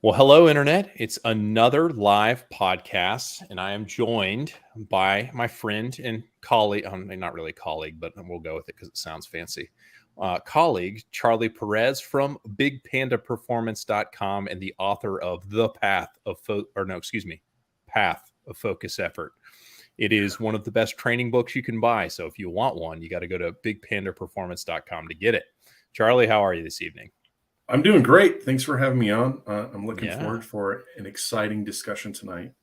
Well, hello, Internet. It's another live podcast, and I am joined by my friend and colleague, not really colleague, but we'll go with it because it sounds fancy. Colleague Charlie Perez from BigPandaPerformance.com and the author of The Path of Path of Focus Effort. It is one of the best training books you can buy. So if you want one, you got to go to BigPandaPerformance.com to get it. Charlie, how are you this evening? I'm doing great. Thanks for having me on. I'm looking Yeah. forward for an exciting discussion tonight.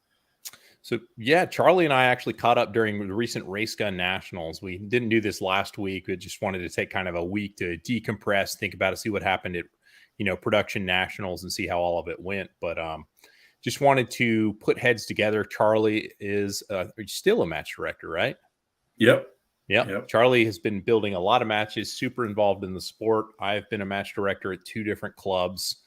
So, yeah, Charlie and I actually caught up during the recent Race Gun Nationals. We didn't do this last week. We just wanted to take kind of a week to decompress, think about it, see what happened at, production nationals and see how all of it went. But just wanted to put heads together. Charlie is still a match director, right? Yep. Yep. Charlie has been building a lot of matches, super involved in the sport. I've been a match director at 2 different clubs.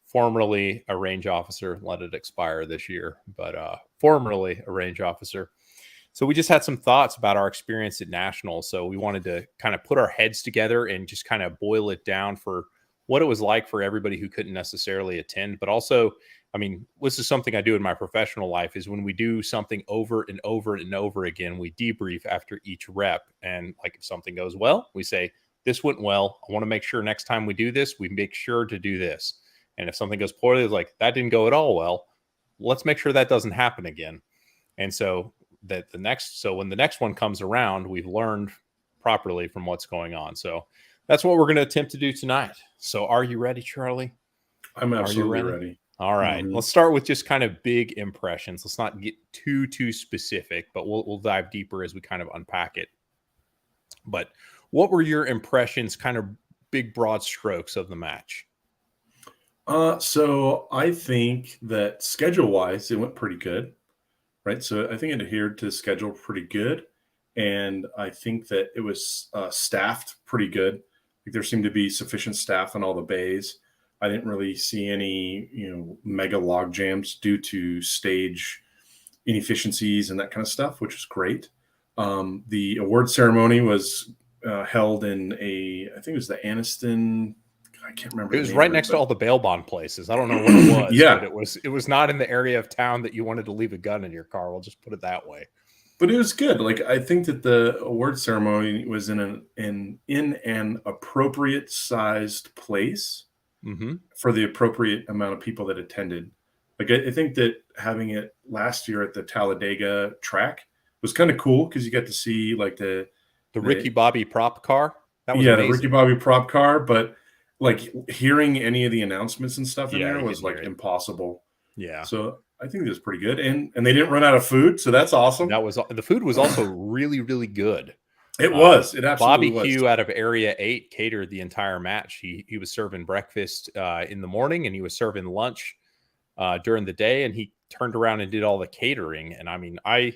Formerly a range officer, let it expire this year, but formerly a range officer. So we just had some thoughts about our experience at nationals. So we wanted to kind of put our heads together and just kind of boil it down for what it was like for everybody who couldn't necessarily attend. But also, I mean, this is something I do in my professional life, is when we do something over and over and over again, we debrief after each rep. And like, if something goes well, we say, this went well. I want to make sure next time we do this, we make sure to do this. And if something goes poorly, it's like, that didn't go at all well. Let's make sure that doesn't happen again. And so when the next one comes around, we've learned properly from what's going on. So that's what we're going to attempt to do tonight. So are you ready, Charlie? I'm absolutely ready. All right. Let's start with just kind of big impressions. Let's not get too specific, but we'll dive deeper as we kind of unpack it. But what were your impressions, kind of big broad strokes of the match? So I think that schedule-wise, it went pretty good, right? So I think it adhered to the schedule pretty good, and I think that it was staffed pretty good. Like, there seemed to be sufficient staff in all the bays. I didn't really see any, mega log jams due to stage inefficiencies and that kind of stuff, which was great. The award ceremony was held in I think it was the Anniston. I can't remember. It was right next to all the bail bond places. I don't know what it was, yeah, but it was not in the area of town that you wanted to leave a gun in your car. We'll just put it that way. But it was good. Like, I think that the award ceremony was in an appropriate sized place for the appropriate amount of people that attended. Like, I think that having it last year at the Talladega track was kind of cool because you got to see like the Ricky Bobby prop car. That was amazing. The Ricky Bobby prop car, but like hearing any of the announcements and stuff in there was like impossible. Yeah. So I think it was pretty good. And they didn't run out of food, so that's awesome. The food was also really, really good. It was. It absolutely Bobby Q out of Area 8 catered the entire match. He was serving breakfast in the morning, and he was serving lunch during the day, and he turned around and did all the catering. And I mean, I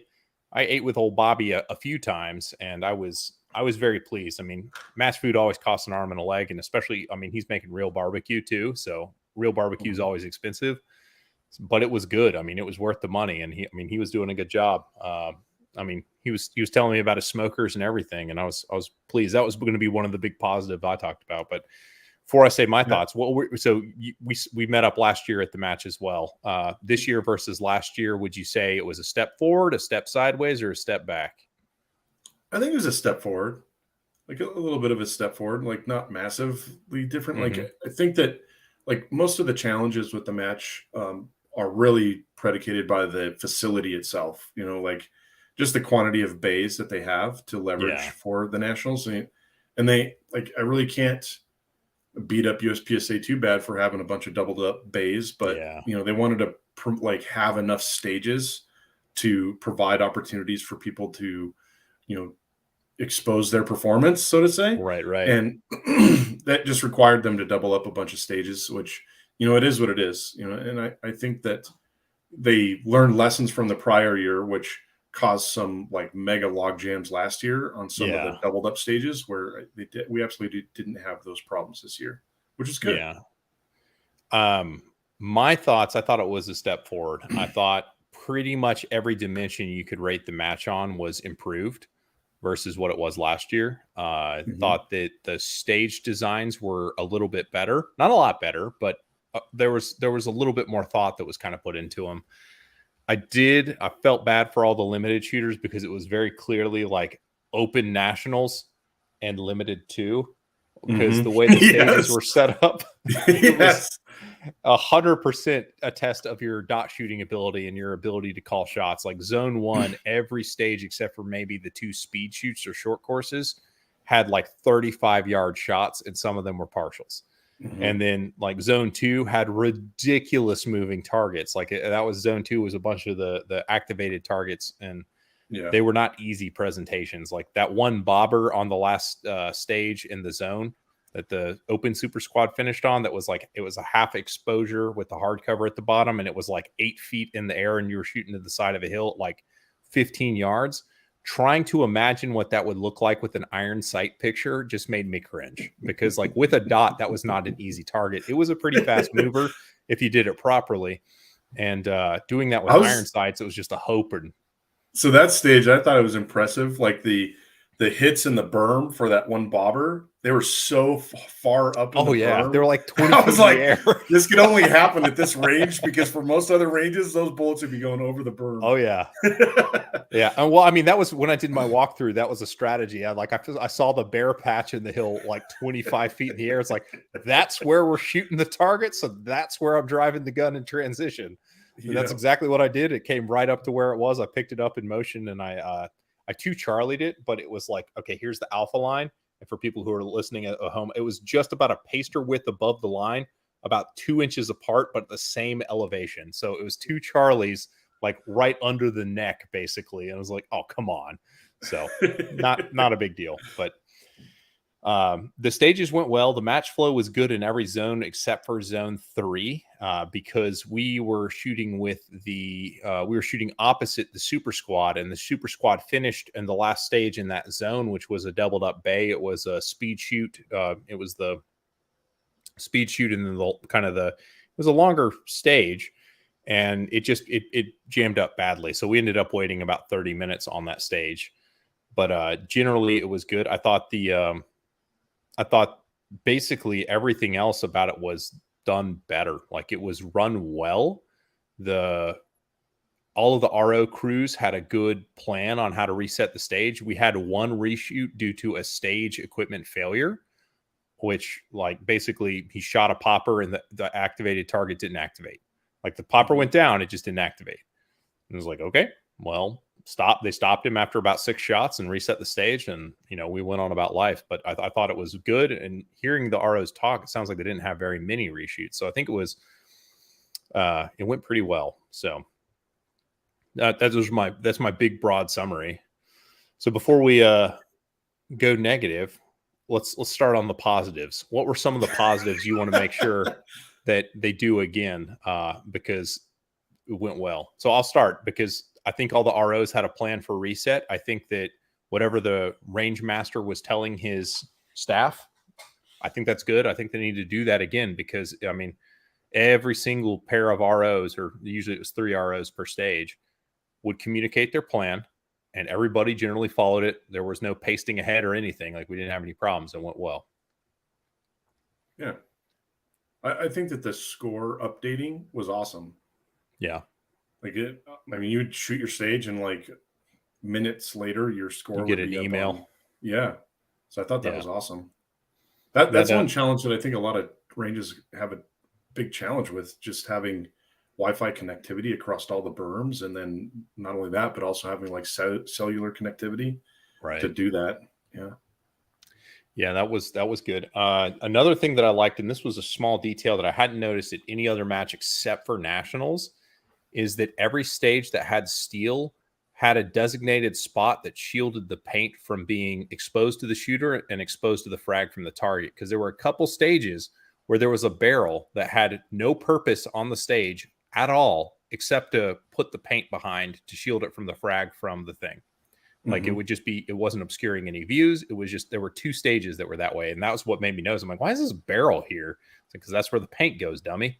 ate with old Bobby a few times, and I was very pleased. I mean, match food always costs an arm and a leg, and especially, I mean, he's making real barbecue too. So real barbecue is always expensive, but it was good. I mean, it was worth the money, and he was doing a good job. I mean, he was telling me about his smokers and everything, and I was pleased. That was going to be one of the big positives I talked about. But before I say my thoughts, we met up last year at the match as well. This year versus last year, would you say it was a step forward, a step sideways, or a step back? I think it was a step forward, like a little bit of a step forward, like not massively different. Like, I think that like most of the challenges with the match are really predicated by the facility itself, like just the quantity of bays that they have to leverage for the nationals. And they, like, I really can't beat up USPSA too bad for having a bunch of doubled up bays, but they wanted to have enough stages to provide opportunities for people to, expose their performance, so to say. Right. And that just required them to double up a bunch of stages, which, it is what it is, and I think that they learned lessons from the prior year, which caused some like mega log jams last year on some of the doubled up stages where we absolutely didn't have those problems this year, which is good. My thoughts, I thought it was a step forward. I thought pretty much every dimension you could rate the match on was improved versus what it was last year. Thought that the stage designs were a little bit better, not a lot better, but there was a little bit more thought that was kind of put into them. I felt bad for all the limited shooters because it was very clearly like open nationals and limited 2, because the way the stages were set up, it was 100% a test of your dot shooting ability and your ability to call shots. Like zone 1, every stage except for maybe the 2 speed shoots or short courses had like 35-yard shots, and some of them were partials. And then like zone 2 had ridiculous moving targets. Like that was zone 2 was a bunch of the activated targets, and they were not easy presentations. Like that one bobber on the last stage in the zone that the open super squad finished on, that was like, it was a half exposure with the hardcover at the bottom, and it was like 8 feet in the air, and you were shooting to the side of a hill at like 15 yards. Trying to imagine what that would look like with an iron sight picture just made me cringe, because like with a dot, that was not an easy target. It was a pretty fast mover if you did it properly. And doing that with iron sights, it was just a hope. And so that stage, I thought it was impressive. Like the hits in the berm for that one bobber, they were so far up in the berm. They were like 20 I was like, air. This could only happen at this range, because for most other ranges, those bullets would be going over the berm. Oh yeah. Yeah. And well, I mean, that was when I did my walkthrough, that was a strategy. I saw the bare patch in the hill like 25 feet in the air. It's like, that's where we're shooting the target, so that's where I'm driving the gun in transition. And that's exactly what I did. It came right up to where it was. I picked it up in motion, and I 2-Charlied it, but it was like, okay, here's the alpha line. And for people who are listening at home, it was just about a paster width above the line, about 2 inches apart, but the same elevation. So it was 2 Charlies, like right under the neck, basically. And I was like, oh, come on. So not a big deal, but the stages went well. The match flow was good in every zone except for zone 3, because we were shooting opposite the super squad, and the super squad finished in the last stage in that zone, which was a doubled up bay. It was a speed shoot. It was the speed shoot, and then it was a longer stage, and it jammed up badly. So we ended up waiting about 30 minutes on that stage, but generally it was good. I thought basically everything else about it was done better. Like it was run well. All of the RO crews had a good plan on how to reset the stage. We had one reshoot due to a stage equipment failure, which like basically he shot a popper and the activated target didn't activate. Like the popper went down, it just didn't activate. And it was like, okay, well, they stopped him after about 6 shots and reset the stage, and we went on about life. But I thought it was good, and hearing the ROs talk, it sounds like they didn't have very many reshoots, so I think it went pretty well. So that's my big broad summary. So before we go negative, let's start on the positives. What were some of the positives you want to make sure that they do again, because it went well? So I'll start, because I think all the ROs had a plan for reset. I think that whatever the range master was telling his staff, I think that's good. I think they need to do that again, because I mean, every single pair of ROs, or usually it was 3 ROs per stage, would communicate their plan, and everybody generally followed it. There was no pasting ahead or anything. Like we didn't have any problems. It went well. Yeah. I think that the score updating was awesome. Yeah. Like you would shoot your stage, and like minutes later, your score would get an email. Yeah. So I thought that was awesome. That's one challenge that I think a lot of ranges have a big challenge with, just having Wi-Fi connectivity across all the berms. And then not only that, but also having like cellular connectivity to do that. Yeah. Yeah, that was good. Another thing that I liked, and this was a small detail that I hadn't noticed at any other match except for Nationals, is that every stage that had steel had a designated spot that shielded the paint from being exposed to the shooter and exposed to the frag from the target. Because there were a couple stages where there was a barrel that had no purpose on the stage at all, except to put the paint behind to shield it from the frag from the thing. Like it wasn't obscuring any views. It was just, there were 2 stages that were that way. And that was what made me notice. I'm like, why is this barrel here? Because that's where the paint goes, dummy.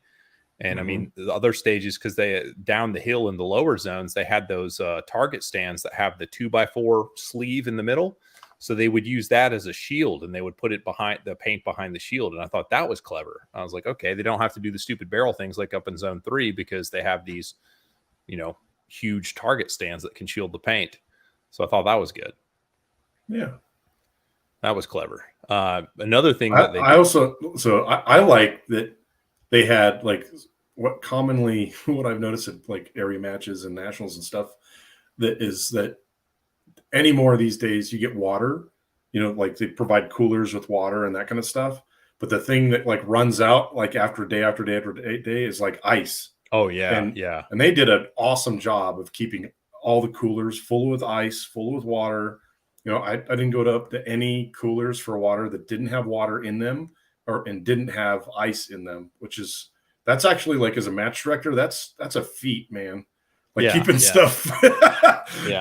And I mean, the other stages, because they down the hill in the lower zones, they had those target stands that have the 2x4 sleeve in the middle. So they would use that as a shield, and they would put it behind the paint behind the shield. And I thought that was clever. I was like, okay, they don't have to do the stupid barrel things like up in zone 3 because they have these, huge target stands that can shield the paint. So I thought that was good. Yeah. That was clever. Another thing that I like that they had like what I've noticed at like area matches and nationals and stuff that any more these days you get water, like they provide coolers with water and that kind of stuff. But the thing that like runs out like after day after day after day is like ice. Oh yeah, and they did an awesome job of keeping all the coolers full with ice, full with water. I didn't go up to any coolers for water that didn't have water in them and didn't have ice in them, that's actually like as a match director, that's a feat, man. Like keeping stuff,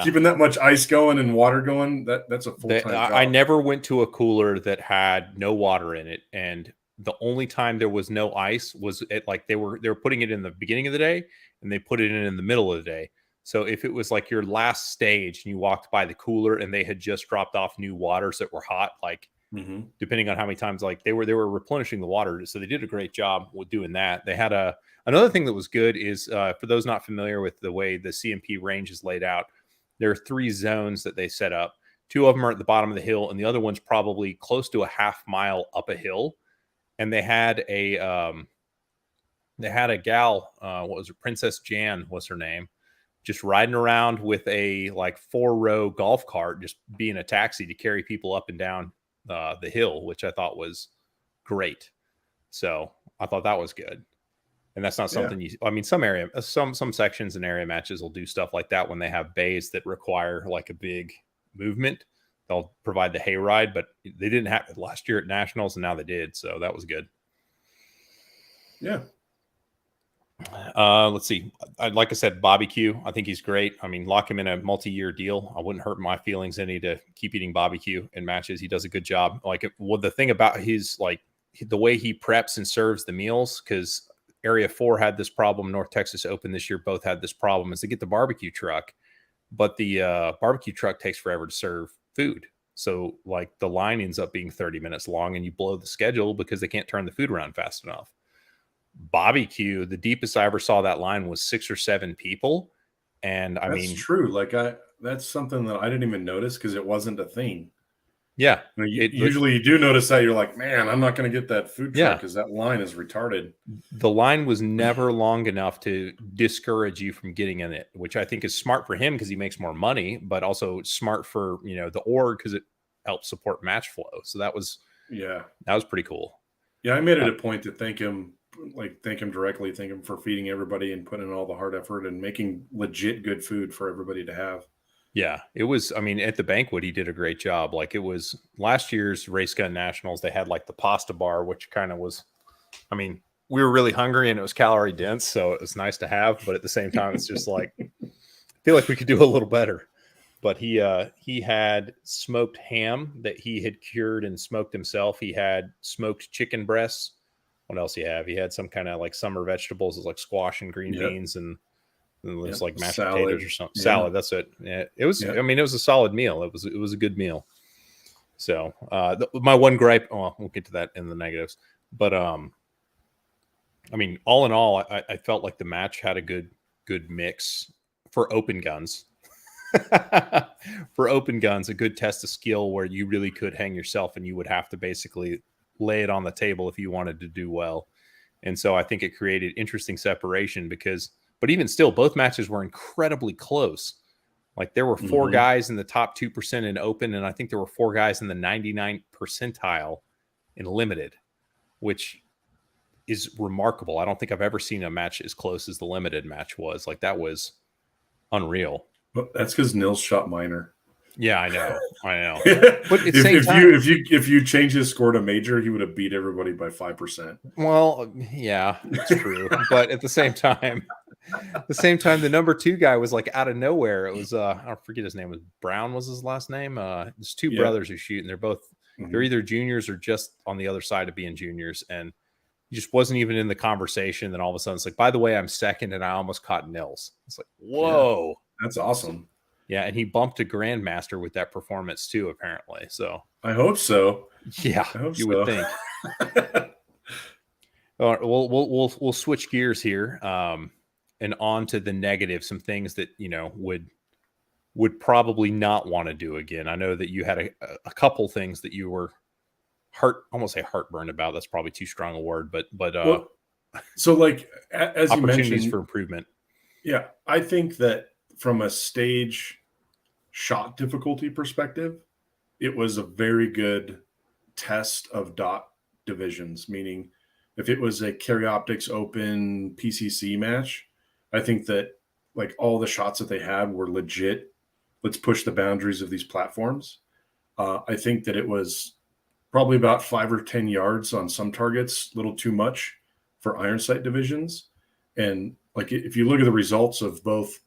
keeping that much ice going and water going. That's a full-time job. I never went to a cooler that had no water in it, and the only time there was no ice was at like they were putting it in the beginning of the day, and they put it in the middle of the day. So if it was like your last stage and you walked by the cooler and they had just dropped off new waters that were hot, like depending on how many times, like they were replenishing the water. So they did a great job with doing that. They had another thing that was good is for those not familiar with the way the CMP range is laid out, there are 3 zones that they set up. 2 of them are at the bottom of the hill, and the other one's probably close to a half mile up a hill. And they had a gal, what was her, Princess Jan was her name, just riding around with a like 4-row golf cart, just being a taxi to carry people up and down the hill, which I thought was great. So I thought that was good. And that's not something some sections and area matches will do stuff like that when they have bays that require like a big movement. They'll provide the hayride, but they didn't have it last year at nationals, and now they did. So that was good. Yeah. Let's see. Like I said, Bobby Q, I think he's great. I mean, lock him in a multi-year deal. I wouldn't hurt my feelings any to keep eating Bobby Q in matches. He does a good job. Like, the thing about his, like, the way he preps and serves the meals, because Area 4 had this problem, North Texas Open this year both had this problem, is to get the barbecue truck, but the barbecue truck takes forever to serve food. So, like, the line ends up being 30 minutes long, and you blow the schedule because they can't turn the food around fast enough. Bobby Q, the deepest I ever saw that line was 6 or 7 people. And that's true. Like that's something that I didn't even notice because it wasn't a thing. Yeah. Usually you do notice that. You're like, man, I'm not going to get that food truck because that line is retarded. The line was never long enough to discourage you from getting in it, which I think is smart for him because he makes more money, but also smart for, the org because it helps support match flow. So that was pretty cool. Yeah. I made it a point to thank him directly, thank him for feeding everybody and putting in all the hard effort and making legit good food for everybody to have. Yeah, it was, at the banquet, he did a great job. Like, it was last year's Race Gun Nationals. They had like the pasta bar, which kind of was, we were really hungry and it was calorie dense. So it was nice to have, but at the same time, it's just like, I feel like we could do a little better. But he had smoked ham that he had cured and smoked himself. He had smoked chicken breasts. What else he have? He had some kind of like summer vegetables, like squash and green beans, and it was like mashed potatoes or something. Salad. That's it. Yeah, it was. It was a solid meal. It was a good meal. So my one gripe. Oh, we'll get to that in the negatives. But all in all, I felt like the match had a good mix for open guns. For open guns, a good test of skill where you really could hang yourself, and you would have to basically lay it on the table if you wanted to do well. And so I think it created interesting separation but even still, both matches were incredibly close. Like, there were 4 guys in the top 2% in open, and I think there were 4 guys in the 99th percentile in limited, which is remarkable. I don't think I've ever seen a match as close as the limited match was. Like, that was unreal. Well, that's because Nils shot minor. Yeah, I know. But if you change his score to major, he would have beat everybody by 5%. Well, yeah, it's true. But at the same time, the number 2 guy was like out of nowhere. It was I forget his name. Was Brown was his last name. There's 2 brothers who shoot, and they're both they're either juniors or just on the other side of being juniors, and he just wasn't even in the conversation. Then all of a sudden, it's like, by the way, I'm second, and I almost caught Nils. It's like, whoa, that's awesome. Yeah, and he bumped a grandmaster with that performance too, apparently. So I hope so. yeah, I hope you would so. think. All right, we'll switch gears here, and on to the negative. Some things that would probably not want to do again. I know that you had a couple things that you were almost say heartburned about. That's probably too strong a word, but Well, so like as you opportunities mentioned, for improvement. yeah, I think that from a stage shot difficulty perspective, it was a very good test of dot divisions, meaning if it was a Carry Optics Open PCC match, I think that like all the shots that they had were legit. Let's push the boundaries of these platforms. I think that it was probably about 5 or 10 yards on some targets, a little too much for iron sight divisions. And like if you look at the results of both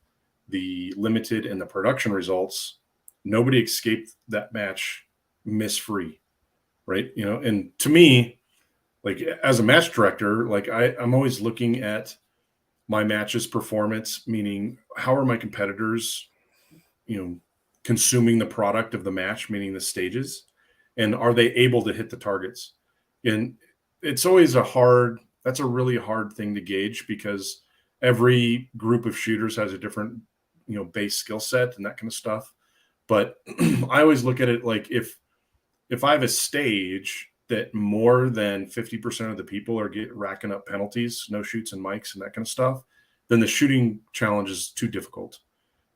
the limited and the production results, nobody escaped that match miss free, right? And to me, like as a match director, like I'm always looking at my match's performance, meaning how are my competitors, consuming the product of the match, meaning the stages, and are they able to hit the targets? And it's always that's a really hard thing to gauge because every group of shooters has a different, base skill set and that kind of stuff. But I always look at it like if I have a stage that more than 50% of the people are racking up penalties, no shoots and mics and that kind of stuff, then the shooting challenge is too difficult,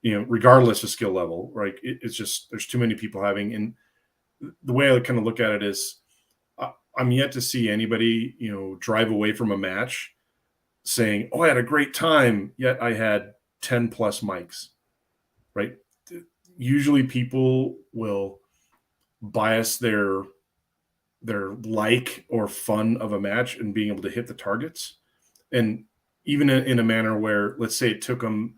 regardless of skill level, right? It's just, there's too many people having, and the way I kind of look at it is I'm yet to see anybody, drive away from a match saying, oh, I had a great time, yet I had 10 plus mics, right? Usually people will bias their like or fun of a match and being able to hit the targets. And even in a manner where, let's say it took them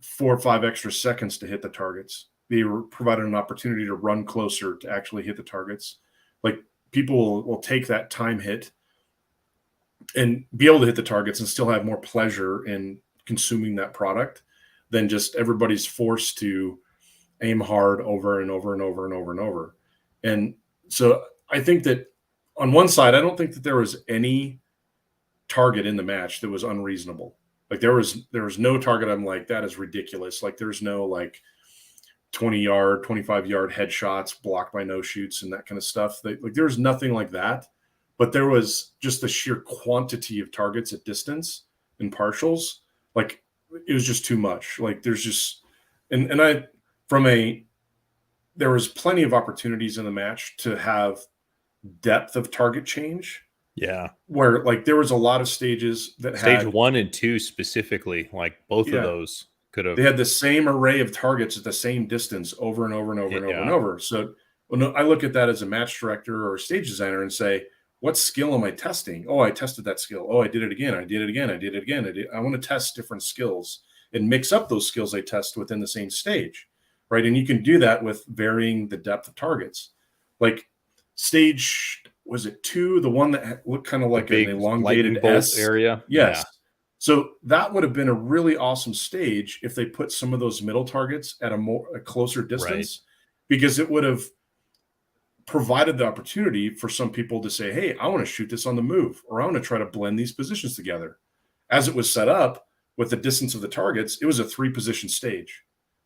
4 or 5 extra seconds to hit the targets, they were provided an opportunity to run closer to actually hit the targets. Like people will take that time hit and be able to hit the targets and still have more pleasure in consuming that product than just everybody's forced to aim hard over and over and over and over and over. And so I think that on one side, I don't think that there was any target in the match that was unreasonable. Like there was no target I'm like, that is ridiculous. Like there's no like 20-yard, 25-yard headshots blocked by no shoots and that kind of stuff. Like there was nothing like that. But there was just the sheer quantity of targets at distance and partials. Like it was just too much. Like there's just and I there was plenty of opportunities in the match to have depth of target change. Yeah. Where like there was a lot of stages that Stage had 1 and 2 specifically, like both of those could have. They had the same array of targets at the same distance over and over and over and over and over. So when I look at that as a match director or a stage designer and say, what skill am I testing? Oh, I tested that skill. Oh, I did it again. I did it again. I did it again. I want to test different skills and mix up those skills I test within the same stage, right? And you can do that with varying the depth of targets. Like stage, was it 2, the one that looked kind of like an elongated S area? Yes. Yeah. So that would have been a really awesome stage if they put some of those middle targets at a closer distance, because it would have provided the opportunity for some people to say, hey, I want to shoot this on the move, or I want to try to blend these positions together. As it was set up with the distance of the targets, it was a 3-position stage.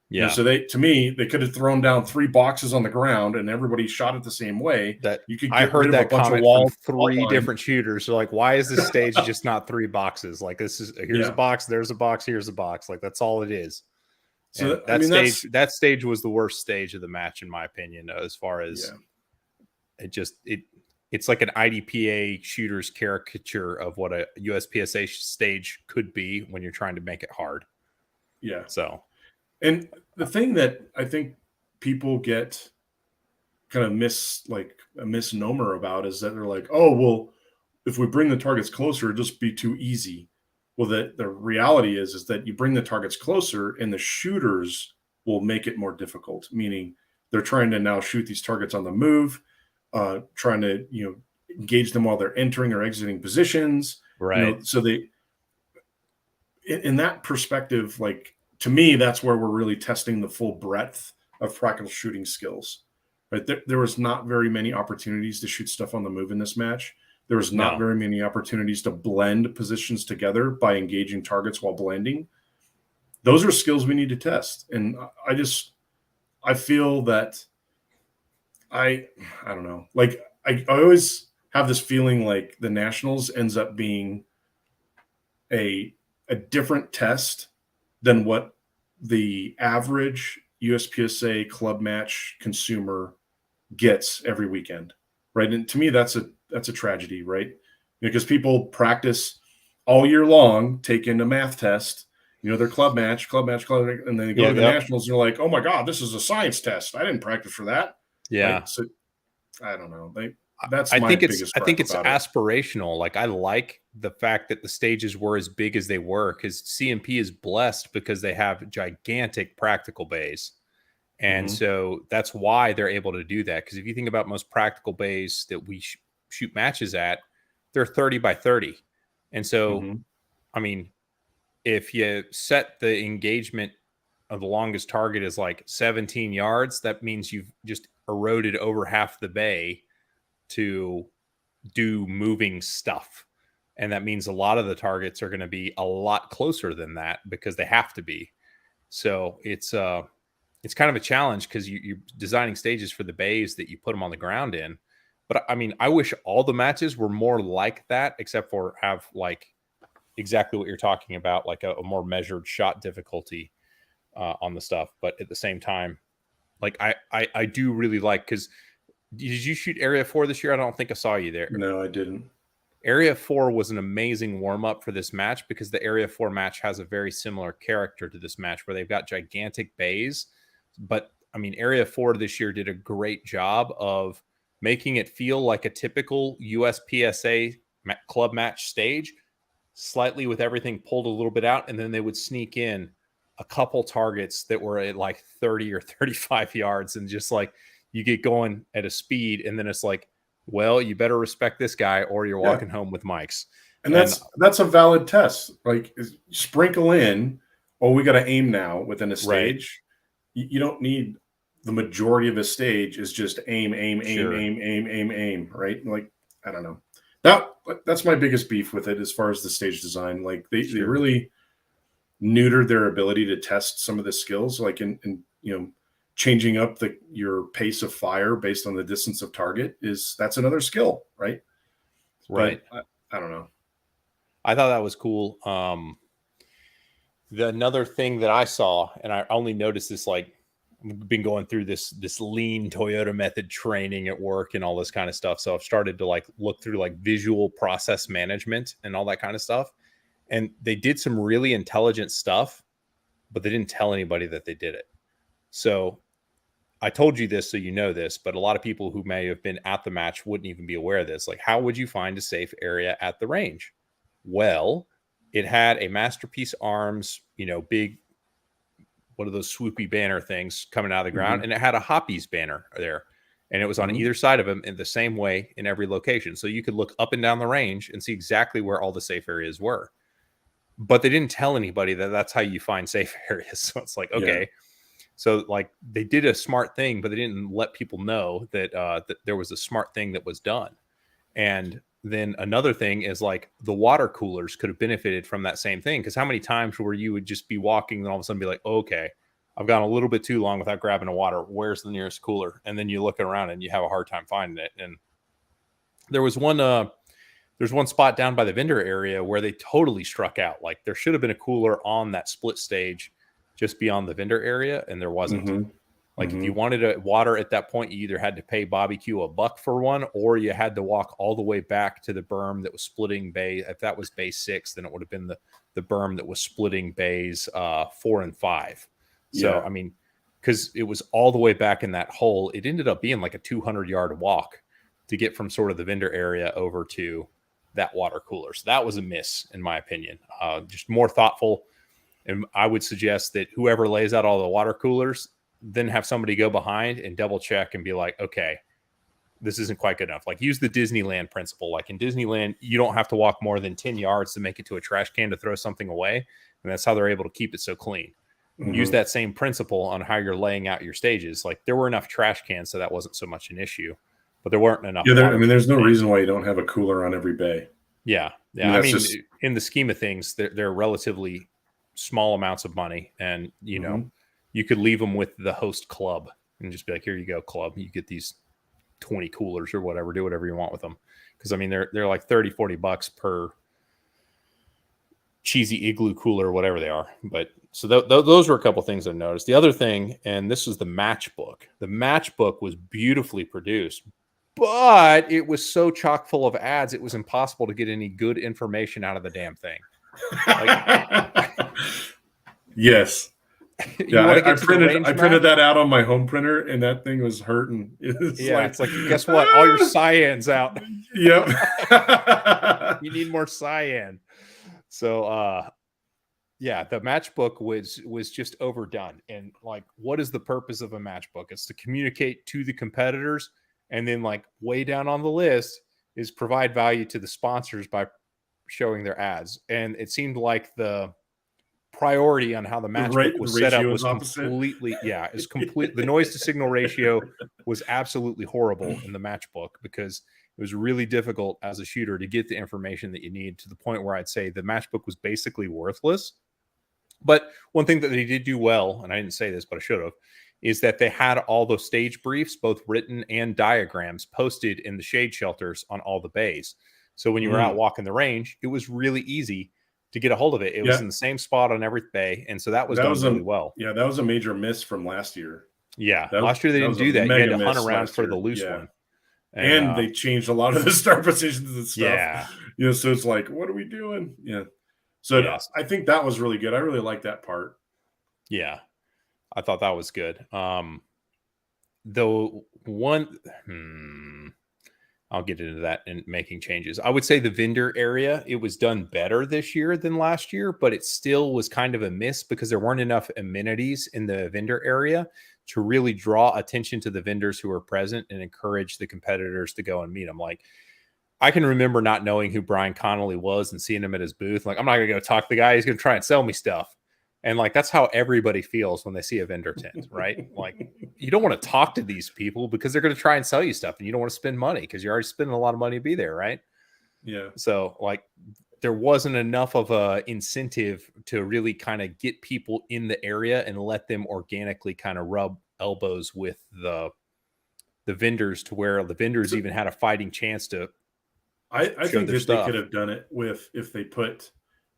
Yeah. So they could have thrown down 3 boxes on the ground and everybody shot it the same way. You could I heard that comment from 3 different shooters. They're like, why is this stage just not 3 boxes? Like here's a box, there's a box, here's a box. Like that's all it is. So that stage was the worst stage of the match, in my opinion, as far as it's like an IDPA shooter's caricature of what a USPSA stage could be when you're trying to make it hard. Yeah. So, and the thing that I think people get kind of a misnomer about is that they're like, oh, well, if we bring the targets closer, it'll just be too easy. Well, the reality is that you bring the targets closer and the shooters will make it more difficult, meaning they're trying to now shoot these targets on the move, trying to, engage them while they're entering or exiting positions. Right. So in that perspective, like to me, that's where we're really testing the full breadth of practical shooting skills. Right? There was not very many opportunities to shoot stuff on the move in this match. There was not No. very many opportunities to blend positions together by engaging targets while blending. Those are skills we need to test. And I feel that I don't know. Like I always have this feeling like the Nationals ends up being a different test than what the average USPSA club match consumer gets every weekend, right? And to me, that's a tragedy, right? Because people practice all year long, taking a math test, their club match, and then they go to the Nationals and they're like, oh my God, this is a science test. I didn't practice for that. Yeah. Right? So I don't know. I think it's aspirational. Like I like the fact that the stages were as big as they were, because CMP is blessed because they have gigantic practical bays. And so that's why they're able to do that. Because if you think about most practical bays that we shoot matches at, they're 30 by 30. And so, I mean, if you set the engagement of the longest target is like 17 yards, that means you've just eroded over half the bay to do moving stuff. And that means a lot of the targets are going to be a lot closer than that because they have to be. So it's kind of a challenge because you're designing stages for the bays that you put them on the ground in. But I mean, I wish all the matches were more like that, except for have like exactly what you're talking about, like a more measured shot difficulty on the stuff. But at the same time, like I do really like, because did you shoot Area 4 this year? I don't think I saw you there. No, I didn't. Area 4 was an amazing warm-up for this match because the Area 4 match has a very similar character to this match where they've got gigantic bays. But, I mean, Area 4 this year did a great job of making it feel like a typical USPSA club match stage, slightly with everything pulled a little bit out, and then they would sneak in a couple targets that were at like 30 or 35 yards, and just like you get going at a speed, and then it's like, well, you better respect this guy or you're walking home with mics. And that's a valid test. Like sprinkle in, we got to aim now within a stage. Right. You don't need the majority of a stage is just aim, right? Like, I don't know. That's my biggest beef with it as far as the stage design. Like they really neutered their ability to test some of the skills, like in changing up your pace of fire based on the distance of target that's another skill, right? Right. But I don't know. I thought that was cool. Another thing that I saw, and I only noticed this, like, I've been going through this lean Toyota method training at work and all this kind of stuff. So I've started to like look through like visual process management and all that kind of stuff. And they did some really intelligent stuff, but they didn't tell anybody that they did it. So I told you this, so you know this, but a lot of people who may have been at the match wouldn't even be aware of this. Like, how would you find a safe area at the range? Well, it had a Masterpiece Arms, big, one of those swoopy banner things coming out of the ground, and it had a Hoppies banner there, and it was on either side of them in the same way in every location. So you could look up and down the range and see exactly where all the safe areas were. But they didn't tell anybody that that's how you find safe areas. So it's like, okay. Yeah. So like they did a smart thing, but they didn't let people know that that there was a smart thing that was done. And then another thing is like the water coolers could have benefited from that same thing. Because how many times where you would just be walking and all of a sudden be like, oh, okay, I've gone a little bit too long without grabbing a water. Where's the nearest cooler? And then you look around and you have a hard time finding it. And there was there's one spot down by the vendor area where they totally struck out. Like there should have been a cooler on that split stage just beyond the vendor area, and there wasn't. Like if you wanted a water at that point, you either had to pay Bobby Q $1 for one, or you had to walk all the way back to the berm that was splitting bay. If that was bay 6, then it would have been the berm that was splitting bays 4 and 5. So, I mean, because it was all the way back in that hole, it ended up being like a 200-yard walk to get from sort of the vendor area over to that water cooler. So that was a miss, in my opinion. Just more thoughtful. And I would suggest that whoever lays out all the water coolers, then have somebody go behind and double check and be like, okay, this isn't quite good enough. Like use the Disneyland principle. Like in Disneyland, you don't have to walk more than 10 yards to make it to a trash can to throw something away. And that's how they're able to keep it so clean. use that same principle on how you're laying out your stages. Like there were enough trash cans, so that wasn't so much an issue, but there weren't enough. Yeah, I mean, there's no reason why you don't have a cooler on every bay. Yeah. I mean, in the scheme of things, they're relatively small amounts of money, and you could leave them with the host club and just be like, here you go, club. You get these 20 coolers or whatever, do whatever you want with them. Because I mean, they're like $30-$40 per cheesy igloo cooler or whatever they are. But so those were a couple things I noticed. The other thing, and this was the matchbook. The matchbook was beautifully produced, but it was so chock full of ads, it was impossible to get any good information out of the damn thing. Yes. Yeah, I printed that out on my home printer, and that thing was hurting. It's like, guess what? All your cyan's out. Yep. You need more cyan. So, the matchbook was just overdone. And like, what is the purpose of a matchbook? It's to communicate to the competitors, and then like way down on the list is provide value to the sponsors by showing their ads. And it seemed like the priority on how the matchbook was set up was completely the noise to signal ratio was absolutely horrible in the matchbook, because it was really difficult as a shooter to get the information that you need, to the point where I'd say the matchbook was basically worthless. But one thing that they did do well, and I didn't say this, but I should have, is that they had all those stage briefs, both written and diagrams, posted in the shade shelters on all the bays. So when you were out walking the range, it was really easy to get a hold of it. It was in the same spot on every bay, and so that was done really well. Yeah, that was a major miss from last year. Yeah, last year they didn't do that. You had to hunt around for the loose one. And they changed a lot of the start positions and stuff. Yeah. So it's like, what are we doing? Yeah. So I think that was really good. I really like that part. Yeah. I thought that was good. Though I'll get into that in making changes. I would say the vendor area, it was done better this year than last year, but it still was kind of a miss because there weren't enough amenities in the vendor area to really draw attention to the vendors who were present and encourage the competitors to go and meet them. Like, I can remember not knowing who Brian Connolly was and seeing him at his booth. Like, I'm not going to go talk to the guy. He's going to try and sell me stuff. And like, that's how everybody feels when they see a vendor tent, right? Like, you don't want to talk to these people because they're going to try and sell you stuff, and you don't want to spend money because you're already spending a lot of money to be there, right? Yeah. So like, there wasn't enough of a incentive to really kind of get people in the area and let them organically kind of rub elbows with the vendors, to where the vendors even had a fighting chance to. I think that they could have done it with, if they put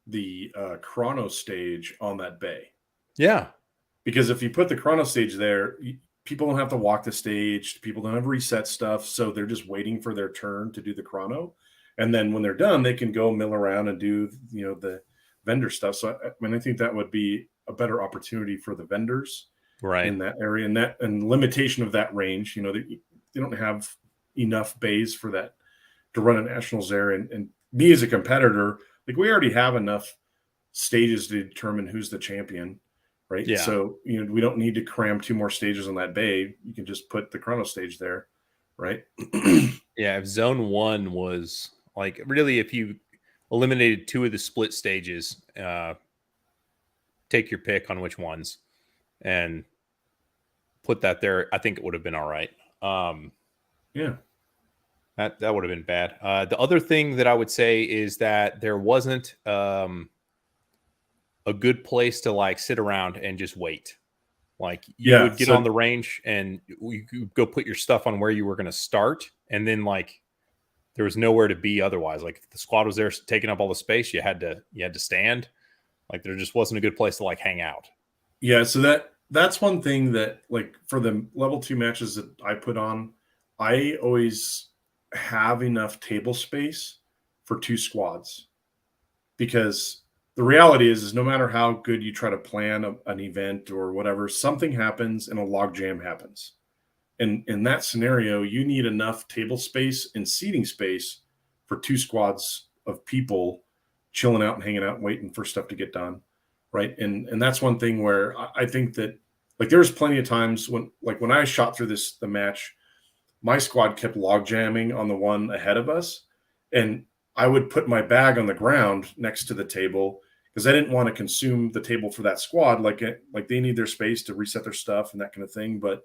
the chrono stage on that bay. Yeah. Because if you put the chrono stage there, people don't have to walk the stage. People don't have to reset stuff. So they're just waiting for their turn to do the chrono. And then when they're done, they can go mill around and do, the vendor stuff. So I think that would be a better opportunity for the vendors in that area, and limitation of that range. They don't have enough bays for that to run a nationals there. And me as a competitor, like, we already have enough stages to determine who's the champion, right? Yeah. So, we don't need to cram 2 more stages on that bay. You can just put the chrono stage there, right? Yeah, if zone 1 was like, really, if you eliminated 2 of the split stages, take your pick on which ones and put that there, I think it would have been all right. Yeah. That would have been bad. The other thing that I would say is that there wasn't a good place to like sit around and just wait. Like, you would get on the range and you could go put your stuff on where you were going to start, and then like, there was nowhere to be otherwise. Like, if the squad was there taking up all the space, you had to stand. Like, there just wasn't a good place to like hang out. Yeah, so that's one thing that, like, for the level 2 matches that I put on, I always have enough table space for 2 squads, because the reality is no matter how good you try to plan an event or whatever, something happens and a log jam happens. And in that scenario, you need enough table space and seating space for 2 squads of people chilling out and hanging out and waiting for stuff to get done, right? And that's one thing where I think that, like, there was plenty of times when I shot through the match, my squad kept log jamming on the one ahead of us, and I would put my bag on the ground next to the table because I didn't want to consume the table for that squad. Like they need their space to reset their stuff and that kind of thing. But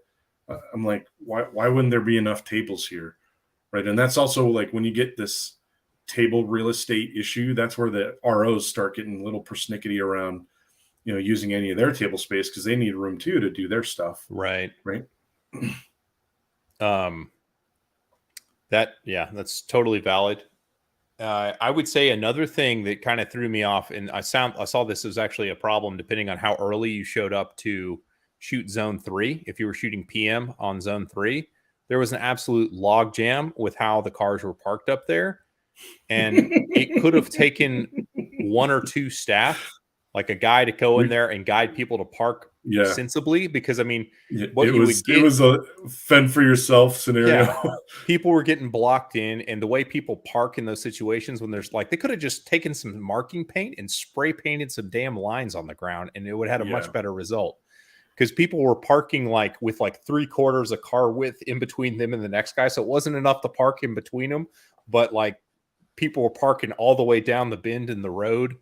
I'm like, why wouldn't there be enough tables here, right? And that's also like when you get this table real estate issue, that's where the ROs start getting a little persnickety around, using any of their table space because they need room too to do their stuff. Right. Right. That's totally valid. I would say another thing that kind of threw me off, and I saw this as actually a problem depending on how early you showed up to shoot zone 3. If you were shooting PM on zone 3, there was an absolute log jam with how the cars were parked up there. And it could have taken 1 or 2 staff, like a guy, to go in there and guide people to park sensibly. Because I mean, it was a fend for yourself scenario. Yeah, people were getting blocked in, and the way people park in those situations when there's like, they could have just taken some marking paint and spray painted some damn lines on the ground, and it would have had a much better result. Because people were parking like with like 3/4 of car width in between them and the next guy, so it wasn't enough to park in between them, but like people were parking all the way down the bend in the road,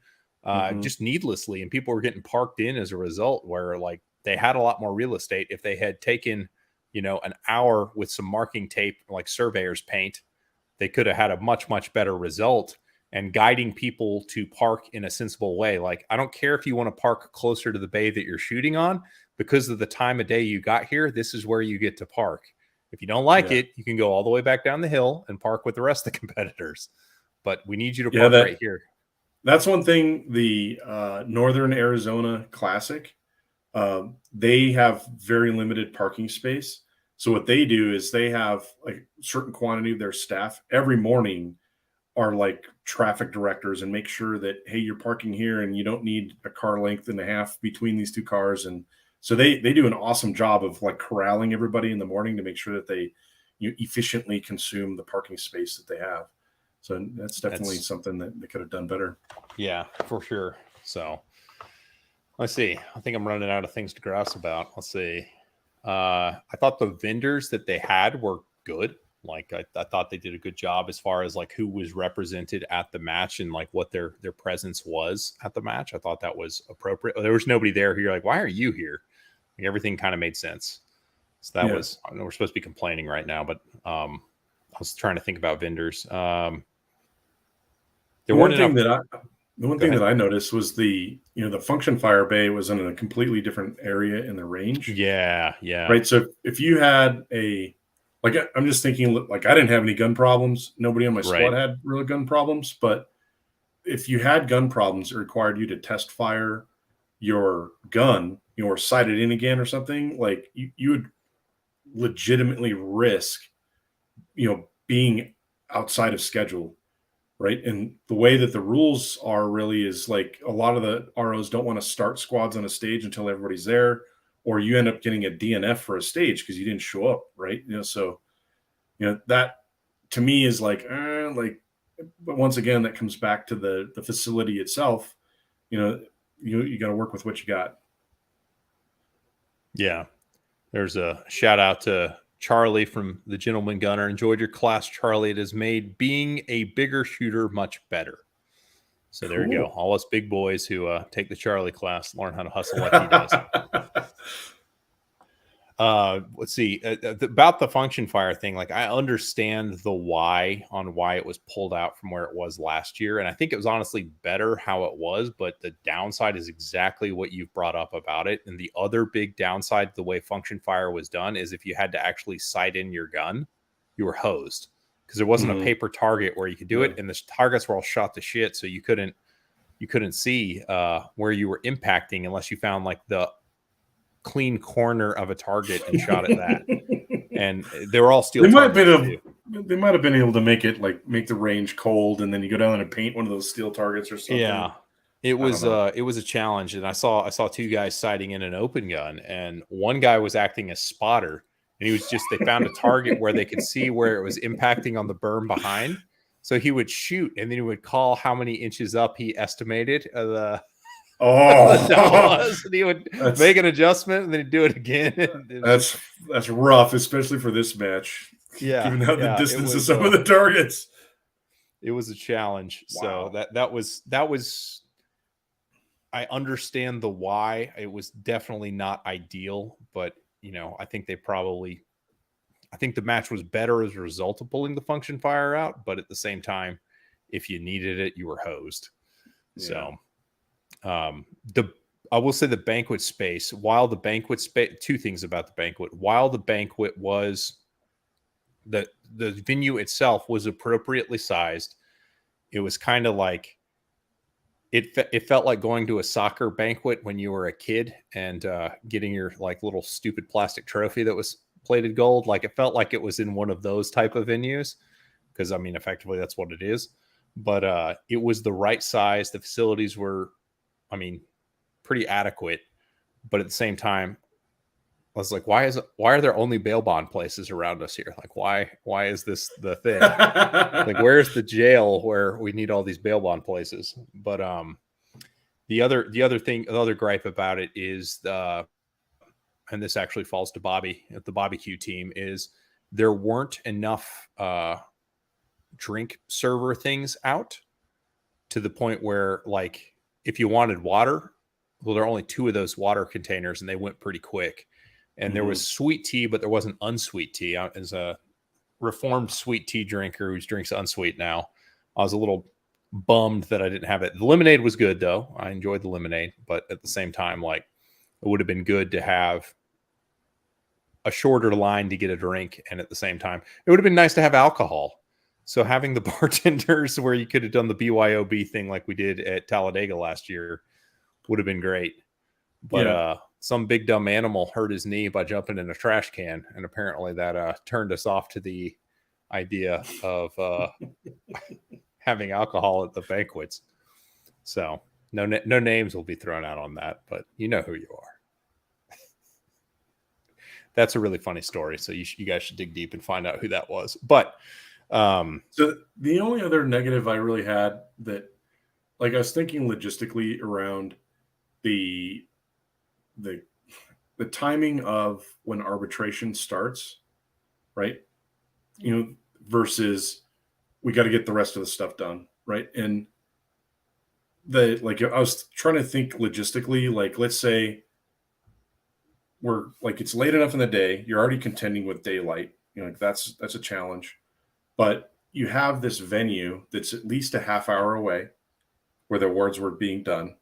just needlessly, and people were getting parked in as a result, where like they had a lot more real estate. If they had taken, an hour with some marking tape, like surveyor's paint, they could have had a much, much better result. And guiding people to park in a sensible way. Like, I don't care if you want to park closer to the bay that you're shooting on, because of the time of day you got here, this is where you get to park. If you don't like it, you can go all the way back down the hill and park with the rest of the competitors. But we need you to park right here. That's one thing. The Northern Arizona Classic, they have very limited parking space. So what they do is they have like a certain quantity of their staff every morning are like traffic directors and make sure that, hey, you're parking here and you don't need a car length and a half between these 2 cars. And so they do an awesome job of like corralling everybody in the morning to make sure that they efficiently consume the parking space that they have. So that's definitely something that they could have done better. Yeah, for sure. So let's see. I think I'm running out of things to grouse about. Let's see. I thought the vendors that they had were good. Like I thought they did a good job as far as like who was represented at the match and like what their presence was at the match. I thought that was appropriate. There was nobody there who you're like, why are you here? Like, everything kind of made sense. So that was, I know we're supposed to be complaining right now, but I was trying to think about vendors. The one thing that I noticed was the function fire bay was in a completely different area in the range. Yeah. Right. So if you had I'm just thinking, like, I didn't have any gun problems. Nobody on my squad had real gun problems. But if you had gun problems, it required you to test fire your gun, or sight it in again or something. Like you would legitimately risk, being outside of schedule. Right. And the way that the rules are really is like a lot of the ROs don't want to start squads on a stage until everybody's there, or you end up getting a DNF for a stage because you didn't show up. Right. So, that to me is like, but once again, that comes back to the facility itself. You got to work with what you got. Yeah. There's a shout out to Charlie from the Gentleman Gunner. Enjoyed your class, Charlie. It has made being a bigger shooter much better. So there you go. All us big boys who take the Charlie class learn how to hustle like he does. Let's see about the function fire thing. Like, I understand the why it was pulled out from where it was last year. And I think it was honestly better how it was, but the downside is exactly what you've brought up about it. And the other big downside, the way function fire was done, is if you had to actually sight in your gun, you were hosed, because there wasn't a paper target where you could do it. And the targets were all shot to shit. So you couldn't see where you were impacting unless you found like the clean corner of a target and shot at that. And they were all steel targets. They might have been able to make the range cold, and then you go down and paint one of those steel targets or something. Yeah, it was a challenge. And I saw 2 guys sighting in an open gun, and one guy was acting as spotter, and they found a target where they could see where it was impacting on the berm behind. So he would shoot, and then he would call how many inches up he estimated and he would make an adjustment and then he'd do it again. That's rough, especially for this match. Yeah, given out the distance of some of the targets. It was a challenge. Wow. So that was I understand the why. It was definitely not ideal, but I think I think the match was better as a result of pulling the function fire out, but at the same time, if you needed it, you were hosed. Yeah. So, the I will say the banquet space, while the banquet space, two things about the banquet. While the banquet was the venue itself was appropriately sized, it was kind of like it felt like going to a soccer banquet when you were a kid and getting your like little stupid plastic trophy that was plated gold. Like it felt like it was in one of those type of venues, because I mean, effectively that's what it is. But it was the right size. The facilities were, I mean, pretty adequate. But at the same time, I was like, why are there only bail bond places around us here? Like, why is this the thing? Like, where's the jail where we need all these bail bond places? But the other gripe about it is and this actually falls to Bobby at the barbecue team, is there weren't enough drink server things out to the point where, like, if you wanted water, well, there are only 2 of those water containers and they went pretty quick. And there was sweet tea, but there wasn't unsweet tea. As a reformed sweet tea drinker who drinks unsweet now, I was a little bummed that I didn't have it. The lemonade was good though. I enjoyed the lemonade, but at the same time, like, it would have been good to have a shorter line to get a drink. And at the same time, it would have been nice to have alcohol. So having the bartenders where you could have done the BYOB thing like we did at Talladega last year would have been great. But some big dumb animal hurt his knee by jumping in a trash can, and apparently that turned us off to the idea of having alcohol at the banquets. So no names will be thrown out on that, but you know who you are. That's a really funny story. So you guys should dig deep and find out who that was. But so the only other negative I really had that, like, I was thinking logistically around the timing of when arbitration starts, right? Versus we got to get the rest of the stuff done, right? And I was trying to think logistically, like, let's say we're like, it's late enough in the day, you're already contending with daylight, like that's a challenge, but you have this venue that's at least a half hour away where the awards were being done,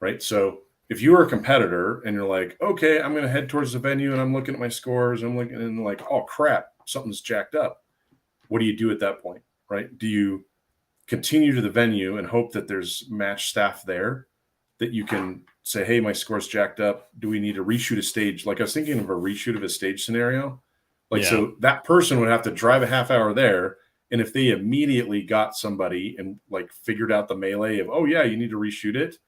right? So if you were a competitor and you're like, okay, I'm going to head towards the venue and I'm looking at my scores, I'm looking and like, oh crap, something's jacked up. What do you do at that point, right? Do you continue to the venue and hope that there's match staff there that you can say, hey, my score's jacked up. Do we need to reshoot a stage? Like, I was thinking of a reshoot of a stage scenario. Like, so that person would have to drive a half hour there. And if they immediately got somebody and like figured out the melee of, oh yeah, you need to reshoot it,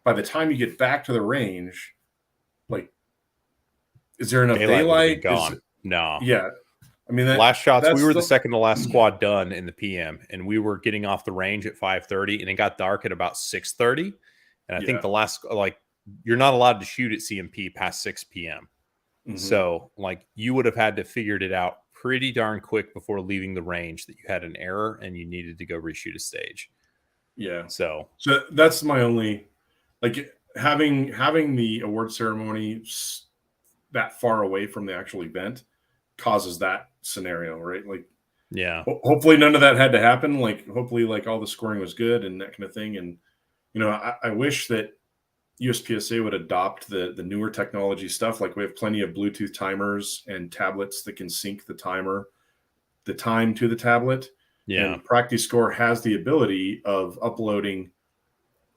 by the time you get back to the range, like, is there enough daylight? Gone. No. Yeah. I mean, last shots, we were the second to last squad done in the PM, and we were getting off the range at 5:30, and it got dark at about 6:30. And I think the last, like, you're not allowed to shoot at CMP past 6 p.m. So, like, you would have had to figured it out pretty darn quick before leaving the range that you had an error and you needed to go reshoot a stage. Yeah. So that's my only, like, having the award ceremony that far away from the actual event causes that scenario, right? Like, yeah, hopefully none of that had to happen. Like, hopefully, like, all the scoring was good and that kind of thing. And I wish that USPSA would adopt the newer technology stuff. Like, we have plenty of Bluetooth timers and tablets that can sync the time to the tablet. Yeah. And Practice Score has the ability of uploading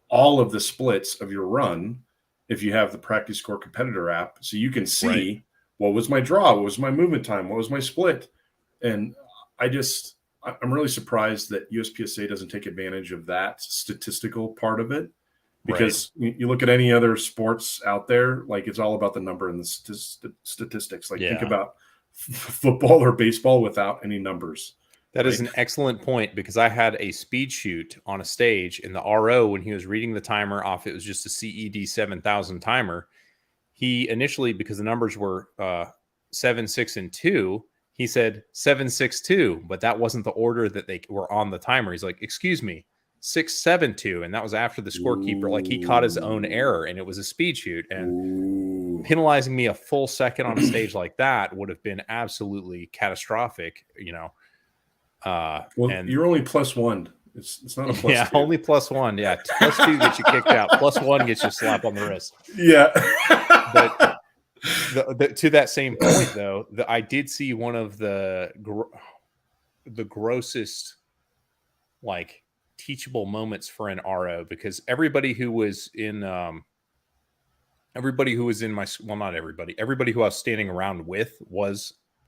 all of the splits of your run if you have the Practice Score competitor app. So you can see what was my draw, what was my movement time, what was my split. And I'm really surprised that USPSA doesn't take advantage of that statistical part of it. Because you look at any other sports out there, like, it's all about the number and the statistics. Like, think about football or baseball without any numbers. That is an excellent point, because I had a speed shoot on a stage in the RO when he was reading the timer off. It was just a CED 7000 timer. He initially, because the numbers were 7, 6, and 2, he said 7, 6, 2, but that wasn't the order that they were on the timer. He's like, excuse me, 672, and that was after the scorekeeper, like he caught his own error, and it was a speed shoot, and penalizing me a full second on a stage like that would have been absolutely catastrophic, Well, and you're only +1. It's not a +2. only +1. Yeah, +2 gets you kicked out. +1 gets you a slap on the wrist. Yeah. But to that same point, though, I did see one of the grossest, like, teachable moments for an RO, because everybody who was in my, well, not everybody who I was standing around with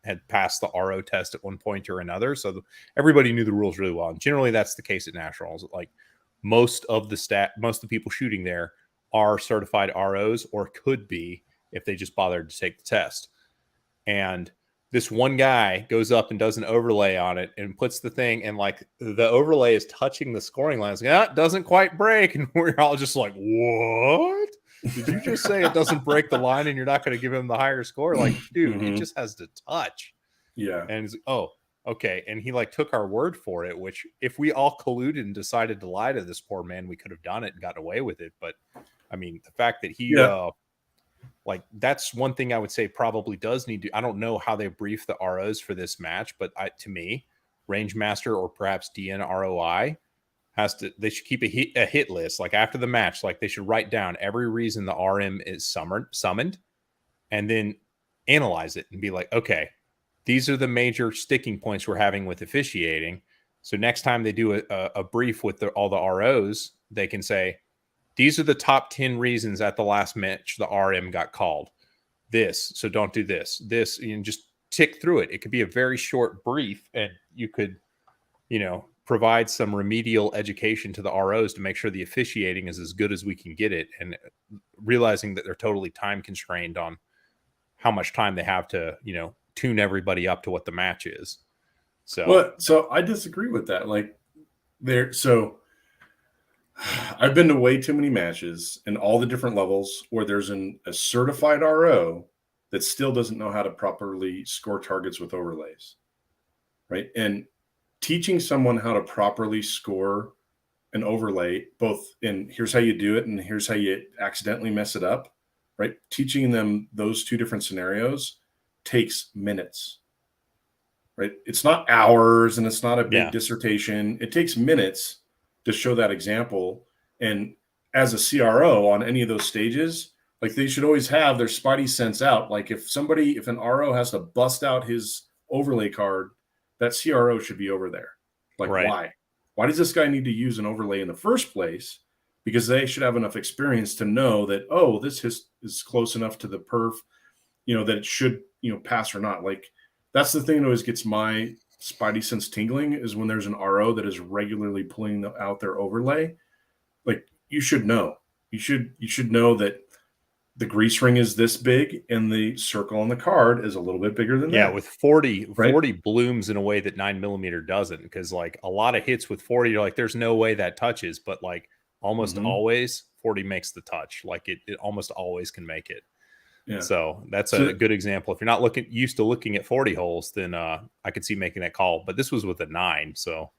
had passed the RO test at one point or another. So everybody knew the rules really well. And generally that's the case at Nationals. Like most of the people shooting there are certified ROs, or could be if they just bothered to take the test. And this one guy goes up and does an overlay on it and puts the thing, and like the overlay is touching the scoring line. It's like, it doesn't quite break. And we're all just like, what? Did you just say it doesn't break the line and you're not going to give him the higher score? Like, dude, it just has to touch. Yeah. And he's like, oh, okay. And he like took our word for it, which if we all colluded and decided to lie to this poor man, we could have done it and gotten away with it. But I mean, the fact that he, like, that's one thing I would say probably does need to, I don't know how they brief the ROs for this match, but to me, Range Master or perhaps DNROI they should keep a hit list. Like after the match, like they should write down every reason the RM is summoned, and then analyze it and be like, okay, these are the major sticking points we're having with officiating. So next time they do a brief with all the ROs, they can say, these are the top 10 reasons at the last match the RM got called. This, so don't do this. This, and just tick through it. It could be a very short brief, and you could, provide some remedial education to the ROs to make sure the officiating is as good as we can get it, and realizing that they're totally time constrained on how much time they have to, tune everybody up to what the match is. So I disagree with that. Like so I've been to way too many matches in all the different levels where there's a certified RO that still doesn't know how to properly score targets with overlays. Right. And teaching someone how to properly score an overlay, both in here's how you do it and here's how you accidentally mess it up, right? Teaching them those two different scenarios takes minutes, right? It's not hours and it's not a big dissertation. It takes minutes to show that example. And as a CRO on any of those stages, like they should always have their spidey sense out. Like if an RO has to bust out his overlay card, that CRO should be over there. Like, why? Why does this guy need to use an overlay in the first place? Because they should have enough experience to know that, oh, this is close enough to the perf, that it should, pass or not. Like, that's the thing that always gets my spidey sense tingling, is when there's an RO that is regularly pulling out their overlay. Like, you should know. You should know that the grease ring is this big and the circle on the card is a little bit bigger than that. Yeah, with 40 blooms in a way that 9mm doesn't, because like a lot of hits with 40, you're like, there's no way that touches, but like almost always 40 makes the touch. Like it almost always can make it. Yeah. So that's a good example. If you're not used to looking at 40 holes, then I could see making that call. But this was with a 9, so.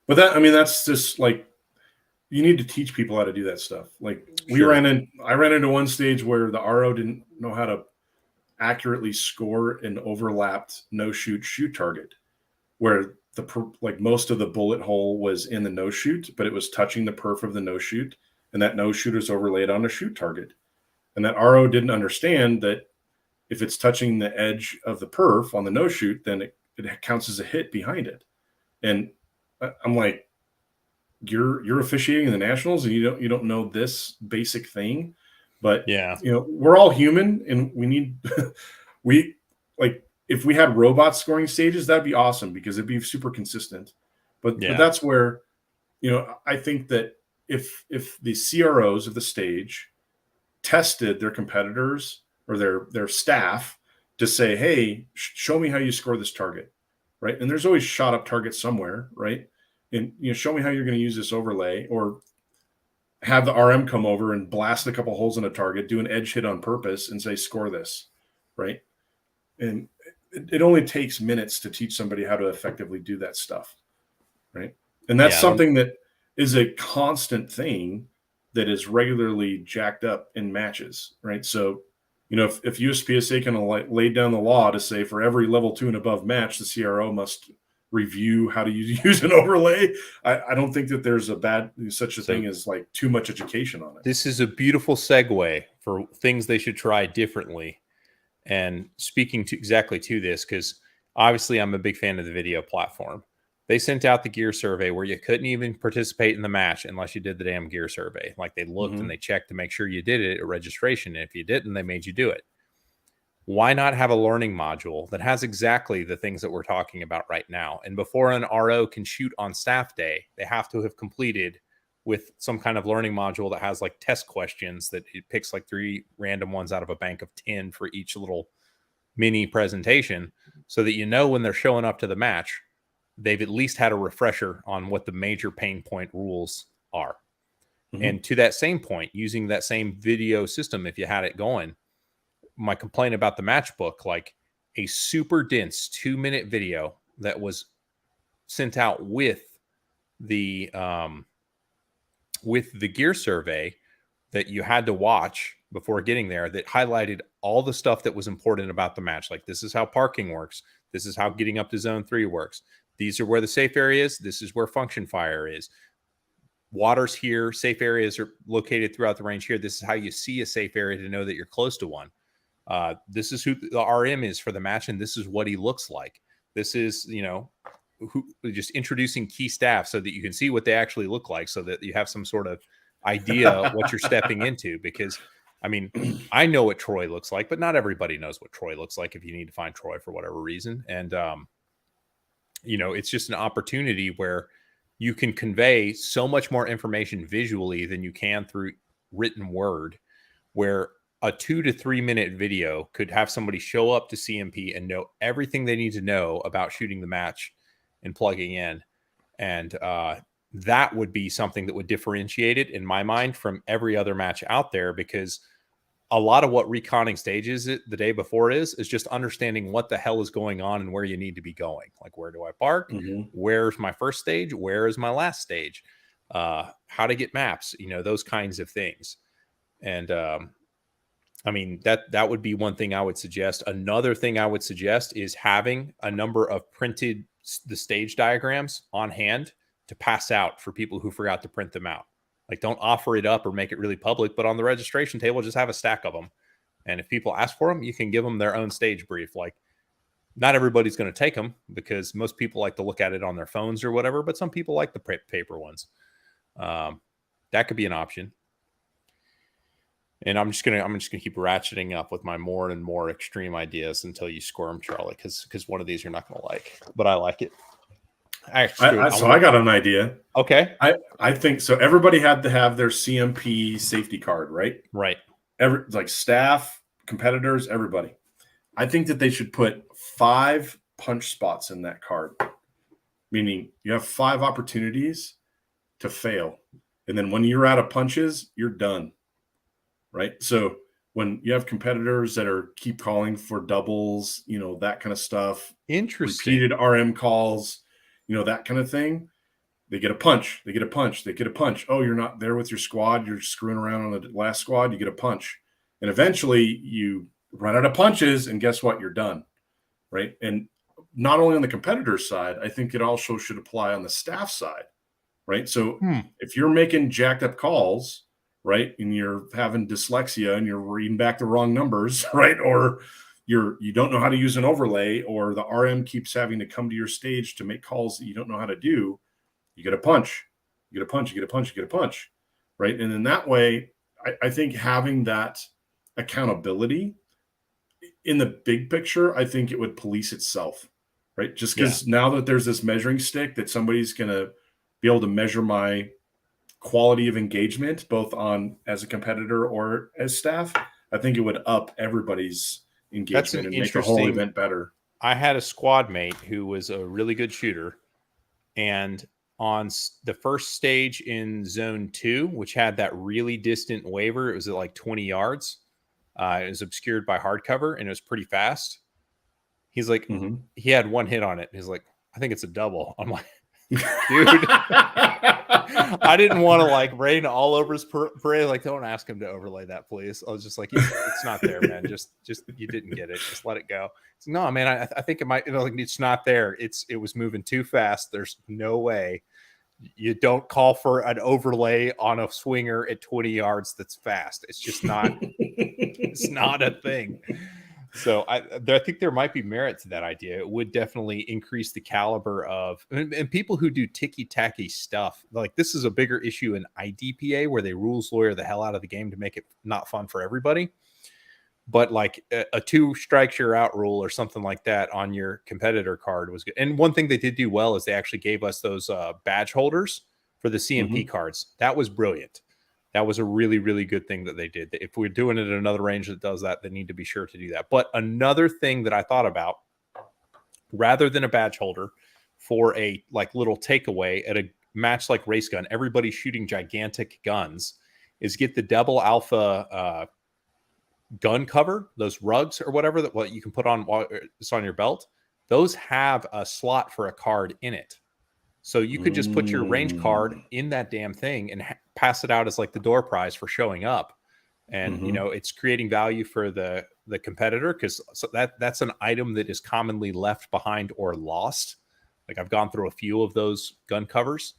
But that's just like, you need to teach people how to do that stuff. Like I ran into one stage where the RO didn't know how to accurately score an overlapped no-shoot target, where most of the bullet hole was in the no-shoot, but it was touching the perf of the no-shoot, and that no-shoot is overlaid on a shoot target. And that RO didn't understand that if it's touching the edge of the perf on the no-shoot, then it counts as a hit behind it. And I'm like, you're officiating in the Nationals and you don't know this basic thing. But we're all human, and we need if we had robot scoring stages, that'd be awesome because it'd be super consistent. But that's where I think that if the CROs of the stage tested their competitors or their staff to say, hey, show me how you score this target, right? And there's always shot up targets somewhere, right? And show me how you're going to use this overlay, or have the RM come over and blast a couple holes in a target, do an edge hit on purpose, and say, score this, right? And it only takes minutes to teach somebody how to effectively do that stuff, right? And that's something that is a constant thing that is regularly jacked up in matches, right? So, if USPSA can lay down the law to say for every level 2 and above match, the CRO must review how to use an overlay, I don't think that there's such a thing as like too much education on it. This is a beautiful segue for things they should try differently. And speaking to exactly to this, because obviously I'm a big fan of the video platform. They sent out the gear survey where you couldn't even participate in the match unless you did the damn gear survey. Like they looked and they checked to make sure you did it at registration. And if you didn't, they made you do it. Why not have a learning module that has exactly the things that we're talking about right now? And before an RO can shoot on staff day, they have to have completed with some kind of learning module that has like test questions that it picks like 3 random ones out of a bank of 10 for each little mini presentation, so that when they're showing up to the match, they've at least had a refresher on what the major pain point rules are. And to that same point, using that same video system, if you had it going, my complaint about the match book, like a super dense 2-minute video that was sent out with the gear survey that you had to watch before getting there, that highlighted all the stuff that was important about the match. Like, this is how parking works. This is how getting up to zone 3 works. These are where the safe area is. This is where function fire is. Water's here. Safe areas are located throughout the range here. This is how you see a safe area to know that you're close to one. This is who the RM is for the match, and this is what he looks like. This is, just introducing key staff so that you can see what they actually look like, so that you have some sort of idea of what you're stepping into. Because, I mean, I know what Troy looks like, but not everybody knows what Troy looks like if you need to find Troy for whatever reason. And, it's just an opportunity where you can convey so much more information visually than you can through written word, where a 2 to 3 minute video could have somebody show up to CMP and know everything they need to know about shooting the match and plugging in. And that would be something that would differentiate it, in my mind, from every other match out there, because a lot of what reconning stages the day before is just understanding what the hell is going on and where you need to be going. Like, where do I park? Where's my first stage? Where is my last stage? How to get maps, those kinds of things. And I mean, that would be one thing I would suggest. Another thing I would suggest is having a number of printed the stage diagrams on hand to pass out for people who forgot to print them out. Like, don't offer it up or make it really public, but on the registration table, just have a stack of them. And if people ask for them, you can give them their own stage brief. Like, not everybody's going to take them, because most people like to look at it on their phones or whatever, but some people like the paper ones. That could be an option. And I'm just gonna keep ratcheting up with my more and more extreme ideas until you squirm, Charlie, because one of these you're not gonna like, but I like it. I got an idea. Okay. I think so. Everybody had to have their CMP safety card, right? Right. Like staff, competitors, everybody. I think that they should put 5 punch spots in that card, meaning you have 5 opportunities to fail, and then when you're out of punches, you're done. Right. So when you have competitors that keep calling for doubles, that kind of stuff, interesting, repeated RM calls, that kind of thing, they get a punch. They get a punch. They get a punch. Oh, you're not there with your squad. You're screwing around on the last squad. You get a punch. And eventually you run out of punches, and guess what? You're done. Right. And not only on the competitor side, I think it also should apply on the staff side. Right. So if you're making jacked up calls, right, and you're having dyslexia and you're reading back the wrong numbers, right, or you don't know how to use an overlay, or the RM keeps having to come to your stage to make calls that you don't know how to do, you get a punch. You get a punch. You get a punch. You get a punch. Right. And in that way, I think having that accountability in the big picture, I think it would police itself. Right. Just because now that there's this measuring stick that somebody's going to be able to measure my quality of engagement, both on as a competitor or as staff, I think it would up everybody's engagement and make the whole event better. I had a squad mate who was a really good shooter, and on the first stage in zone 2, which had that really distant waiver, it was at like 20 yards. It was obscured by hardcover, and it was pretty fast. He's like, he had 1 hit on it. He's like, I think it's a double. I'm like, dude. I didn't want to like rain all over his parade. Like, don't ask him to overlay that, please. I was just like, it's not there, man. Just you didn't get it. Just let it go. No, man, I think it might. Like, it's not there. It was moving too fast. There's no way. You don't call for an overlay on a swinger at 20 yards that's fast. It's just not. It's not a thing. So I think there might be merit to that idea. It would definitely increase the caliber of and people who do ticky-tacky stuff. Like, this is a bigger issue in IDPA, where they rules lawyer the hell out of the game to make it not fun for everybody. But like a 2 strikes you're out rule or something like that on your competitor card was good. And one thing they did do well is they actually gave us those badge holders for the CMP cards. That was brilliant. That was a really, really good thing that they did. If we're doing it at another range that does that, they need to be sure to do that. But another thing that I thought about, rather than a badge holder for a like little takeaway at a match like Race Gun, everybody shooting gigantic guns, is get the double alpha gun cover, those rugs or whatever that what you can put on while it's on your belt. Those have a slot for a card in it. So you could just put your range card in that damn thing and pass it out as like the door prize for showing up. And, you know, it's creating value for the competitor, because that's an item that is commonly left behind or lost. Like, I've gone through a few of those gun covers.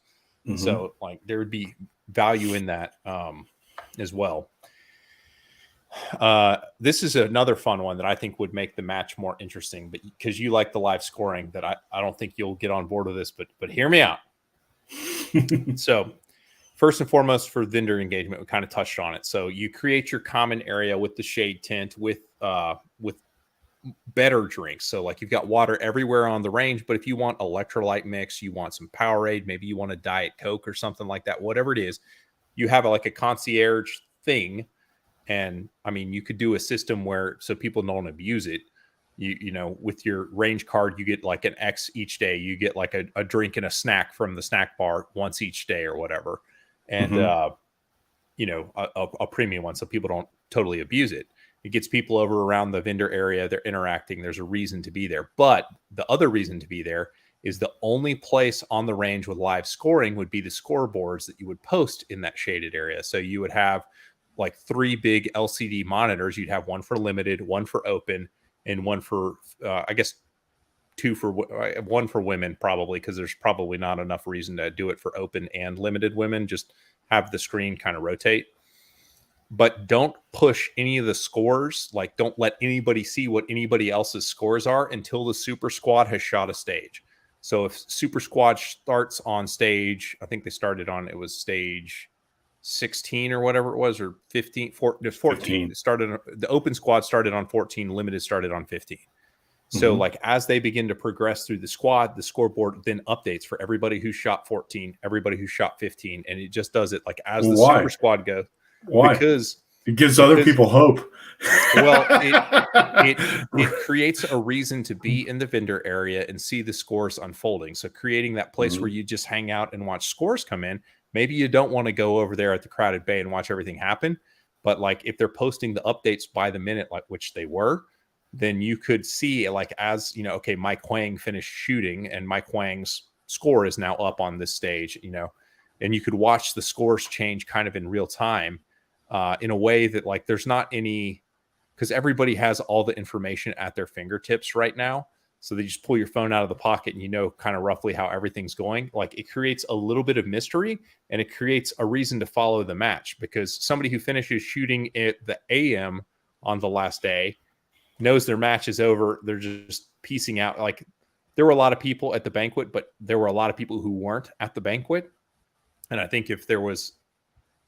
So like there would be value in that as well. This is another fun one that I think would make the match more interesting, but because you like the live scoring, that I don't think you'll get on board with this, but hear me out. So first and foremost, for vendor engagement, we kind of touched on it. So you create your common area with the shade tent with better drinks. So like, you've got water everywhere on the range, but if you want electrolyte mix, you want some Powerade, maybe you want a Diet Coke or something like that, whatever it is, you have like a concierge thing. And I mean, you could do a system where, so people don't abuse it, you know, with your range card, you get like an X each day. You get like a drink and a snack from the snack bar once each day or whatever. And, you know, a premium one, so people don't totally abuse it. It gets people over around the vendor area. They're interacting. There's a reason to be there. But the other reason to be there is the only place on the range with live scoring would be the scoreboards that you would post in that shaded area. So you would have like 3 big LCD monitors. You'd have one for limited, one for open, and one for, I guess, 2 for one for women, probably, because there's probably not enough reason to do it for open and limited women. Just have the screen kind of rotate. But don't push any of the scores. Like, don't let anybody see what anybody else's scores are until the super squad has shot a stage. So if super squad starts on stage, I think they started on, it was stage 16 or whatever it was, or 15, 14. It started, the open squad started on 14, limited started on 15. So like, as they begin to progress through the squad, the scoreboard then updates for everybody who shot 14, everybody who shot 15. And it just does it like as the super squad goes. Why? Because it gives other people hope. Well, it creates a reason to be in the vendor area and see the scores unfolding. So creating that place where you just hang out and watch scores come in. Maybe you don't want to go over there at the crowded bay and watch everything happen. But like, if they're posting the updates by the minute, like which they were, then you could see, like, as you know, okay, Mike Huang finished shooting and Mike Huang's score is now up on this stage, you know, and you could watch the scores change kind of in real time, in a way that, like, there's not any, because everybody has all the information at their fingertips right now. So they just pull your phone out of the pocket and you know kind of roughly how everything's going. Like, it creates a little bit of mystery, and it creates a reason to follow the match, because somebody who finishes shooting at the AM on the last day knows their match is over. They're just piecing out. Like, there were a lot of people at the banquet, but there were a lot of people who weren't at the banquet. And I think if there was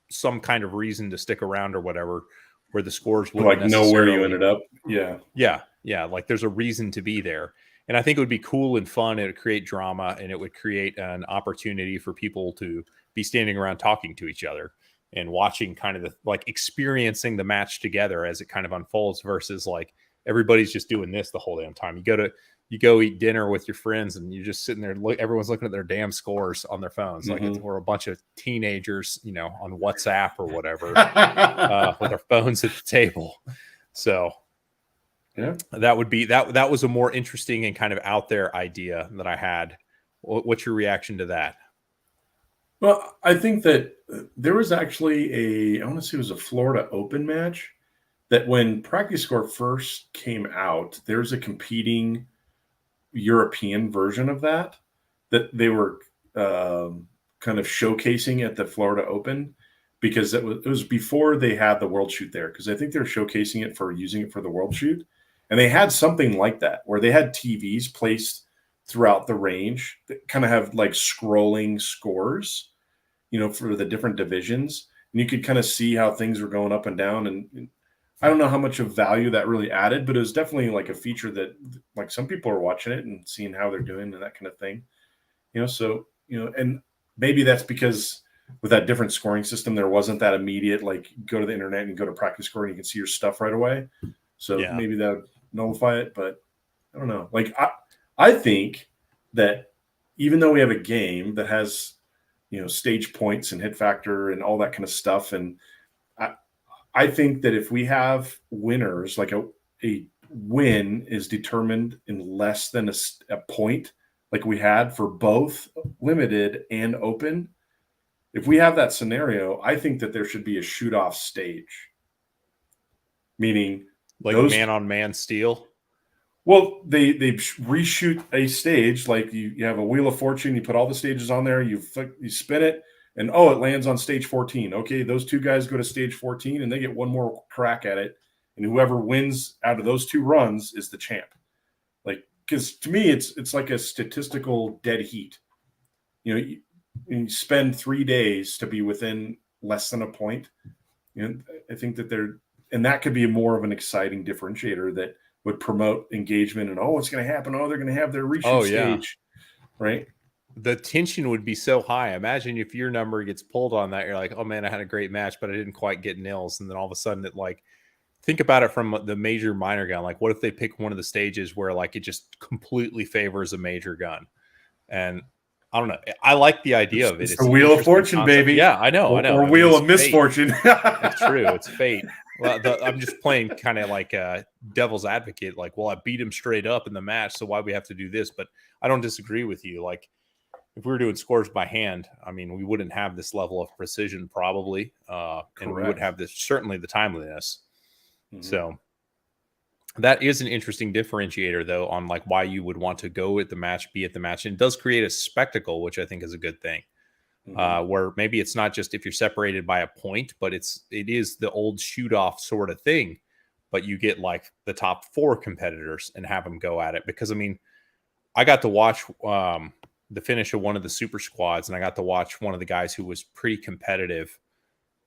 some kind of reason to stick around or whatever, where the scores wouldn't like know where you ended up. Yeah. Like, there's a reason to be there. And I think it would be cool and fun. It would create drama, and it would create an opportunity for people to be standing around talking to each other and watching kind of the, like, experiencing the match together as it kind of unfolds, versus like everybody's just doing this the whole damn time. You go eat dinner with your friends and you're just sitting there, everyone's looking at their damn scores on their phones. Like, we're a bunch of teenagers, you know, on WhatsApp or whatever, with our phones at the table. So yeah, that would be, that was a more interesting and kind of out there idea that I had. What's your reaction to that? Well, I think that there was actually I want to say it was a Florida Open match that when Practice Score first came out, there's a competing European version of that they were kind of showcasing at the Florida Open because it was before they had the World Shoot there, because I think they were showcasing it for using it for the World Shoot, and they had something like that where they had TVs placed throughout the range that kind of have like scrolling scores, for the different divisions, and you could kind of see how things were going up and down. And I don't know how much of value that really added, but it was definitely like a feature that like some people are watching it and seeing how they're doing and that kind of thing. So, and maybe that's because with that different scoring system, there wasn't that immediate, like go to the internet and go to Practice Score and you can see your stuff right away. So Yeah. maybe that would nullify it, but I don't know. Like, I think that even though we have a game that has, stage points and hit factor and all that kind of stuff, and I think that if we have winners, like a win is determined in less than a point, like we had for both limited and open. If we have that scenario, I think that there should be a shoot off stage, meaning like those man-on-man steal. Well, they reshoot a stage, like you have a Wheel of Fortune, you put all the stages on there, you spin it, and it lands on stage 14. Okay, those two guys go to stage 14 and they get one more crack at it, and whoever wins out of those two runs is the champ. Like, because to me it's like a statistical dead heat. You spend 3 days to be within less than a point. I think that that could be more of an exciting differentiator that would promote engagement and what's going to happen? They're going to have their reshoot stage, right? The tension would be so high. Imagine if your number gets pulled on that, you're like, oh man, I had a great match, but I didn't quite get nils. And then all of a sudden think about it from the major minor gun. Like, what if they pick one of the stages where like it just completely favors a major gun? And I don't know. I like the idea of it. It's the Wheel of Fortune, concept. baby. Yeah, I know. Or Wheel of Misfortune. It's true. It's fate. Well, I'm just playing kind of like a devil's advocate. Like, well, I beat him straight up in the match, so why we have to do this? But I don't disagree with you. Like, if we were doing scores by hand, I mean, we wouldn't have this level of precision probably, and we would have certainly the timeliness. Mm-hmm. So that is an interesting differentiator, though, on like why you would want to go at the match, be at the match, and it does create a spectacle, which I think is a good thing. Mm-hmm. Where maybe it's not just if you're separated by a point, but it is the old shoot off sort of thing, but you get like the top 4 competitors and have them go at it. Because I mean, I got to watch the finish of one of the super squads, and I got to watch one of the guys who was pretty competitive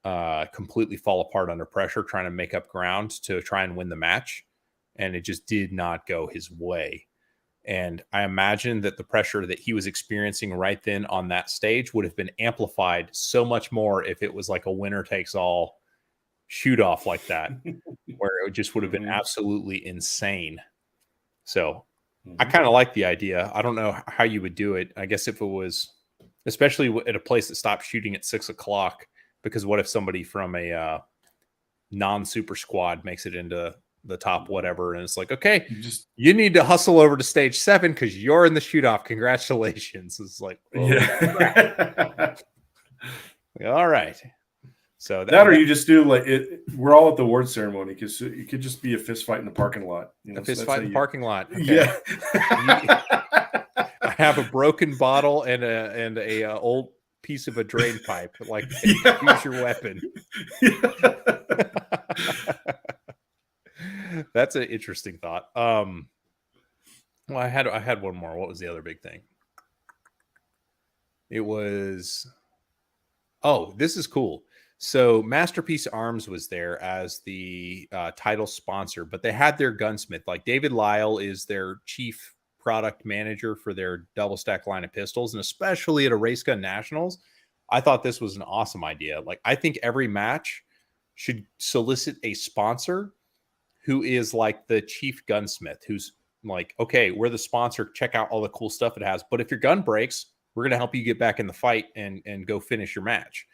completely fall apart under pressure trying to make up ground to try and win the match, and it just did not go his way. And I imagine that the pressure that he was experiencing right then on that stage would have been amplified so much more if it was like a winner takes all shoot off like that, where it just would have been absolutely insane. So I kind of like the idea. I don't know how you would do it. I guess if it was, especially at a place that stopped shooting at 6 o'clock, because what if somebody from a non-super squad makes it into the top whatever, and it's like, okay, you need to hustle over to stage 7 because you're in the shoot off. Congratulations. It's like, all right. So or you just do like it. We're all at the award ceremony because it could just be a fist fight in the parking lot. A fist fight in the parking lot. Okay. Yeah. I have a broken bottle and a old piece of a drain pipe. Like, use your weapon. That's an interesting thought. Well, I had one more. What was the other big thing? It was, this is cool. So Masterpiece Arms was there as the title sponsor, but they had their gunsmith. Like, David Lyle is their chief product manager for their double stack line of pistols, and especially at a Race Gun Nationals, I thought this was an awesome idea. Like, I think every match should solicit a sponsor who is like the chief gunsmith, who's like, okay, we're the sponsor, check out all the cool stuff it has, but if your gun breaks, we're going to help you get back in the fight and go finish your match.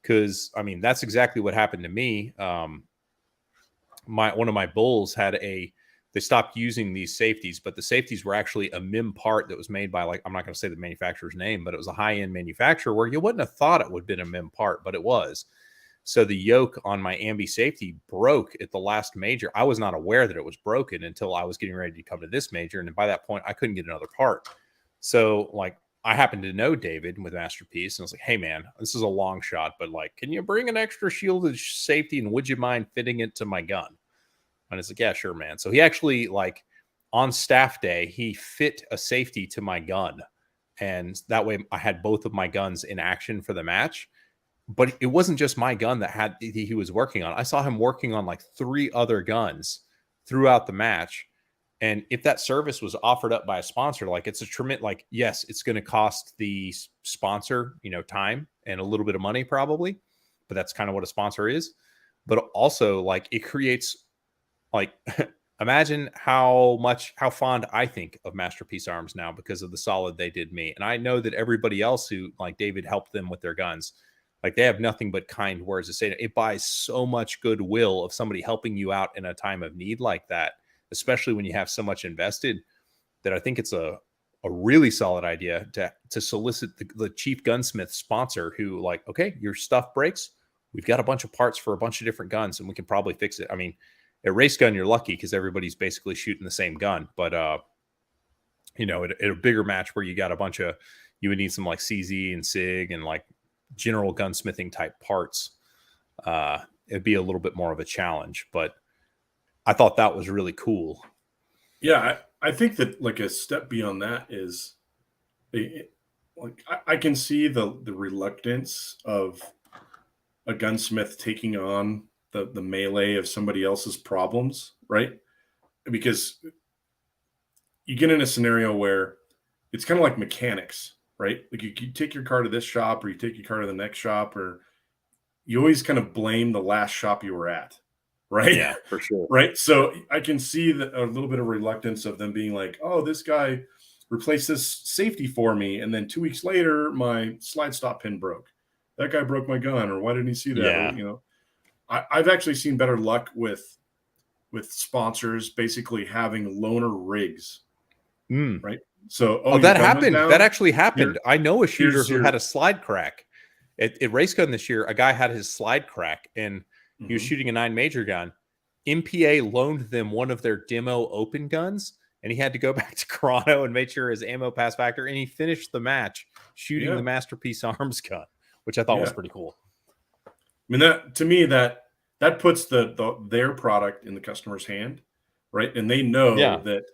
Because I mean, that's exactly what happened to me. One of my bulls had a they stopped using these safeties, but the safeties were actually a MIM part that was made by, like, I'm not going to say the manufacturer's name, but it was a high-end manufacturer where you wouldn't have thought it would have been a MIM part, but it was. So the yoke on my ambi safety broke at the last major. I was not aware that it was broken until I was getting ready to come to this major. And by that point, I couldn't get another part. So, like, I happened to know David with Masterpiece, and I was like, hey, man, this is a long shot, but, like, can you bring an extra shielded safety, and would you mind fitting it to my gun? And it's like, yeah, sure, man. So he actually, like, on staff day, he fit a safety to my gun. And that way I had both of my guns in action for the match. But it wasn't just my gun that he was working on. I saw him working on like 3 other guns throughout the match. And if that service was offered up by a sponsor, like, it's a tremendous, like, yes, it's going to cost the sponsor, time and a little bit of money probably, but that's kind of what a sponsor is. But also, like, it creates, like, imagine how fond I think of Masterpiece Arms now because of the solid they did me. And I know that everybody else who, like, David helped them with their guns, like, they have nothing but kind words to say. It buys so much goodwill of somebody helping you out in a time of need like that, especially when you have so much invested, that I think it's a really solid idea to solicit the chief gunsmith sponsor who, like, okay, your stuff breaks. We've got a bunch of parts for a bunch of different guns and we can probably fix it. I mean, at Race Gun, you're lucky because everybody's basically shooting the same gun. But, at a bigger match where you got a bunch of, you would need some, like, CZ and SIG and, like, general gunsmithing type parts. It'd be a little bit more of a challenge, but I thought that was really cool. Yeah, I think that, like, a step beyond that is, like, I can see the reluctance of a gunsmith taking on the melee of somebody else's problems, right? Because you get in a scenario where it's kind of like mechanics, right? Like, you take your car to this shop or you take your car to the next shop, or you always kind of blame the last shop you were at, right? Yeah, for sure. Right. So I can see that a little bit of reluctance of them being like, oh, this guy replaced this safety for me. And then 2 weeks later, my slide stop pin broke. That guy broke my gun, or why didn't he see that? Yeah. Or, I've actually seen better luck with sponsors basically having loaner rigs. Right. So, that happened. That actually happened. Here, I know a shooter who had a slide crack at Race Gun this year. A guy had his slide crack and he was shooting a 9 major gun. MPA loaned them one of their demo open guns, and he had to go back to Toronto and make sure his ammo pass factor, and he finished the match shooting the Masterpiece Arms gun, which I thought was pretty cool. I mean, that, to me, that puts their product in the customer's hand, right? And they know that,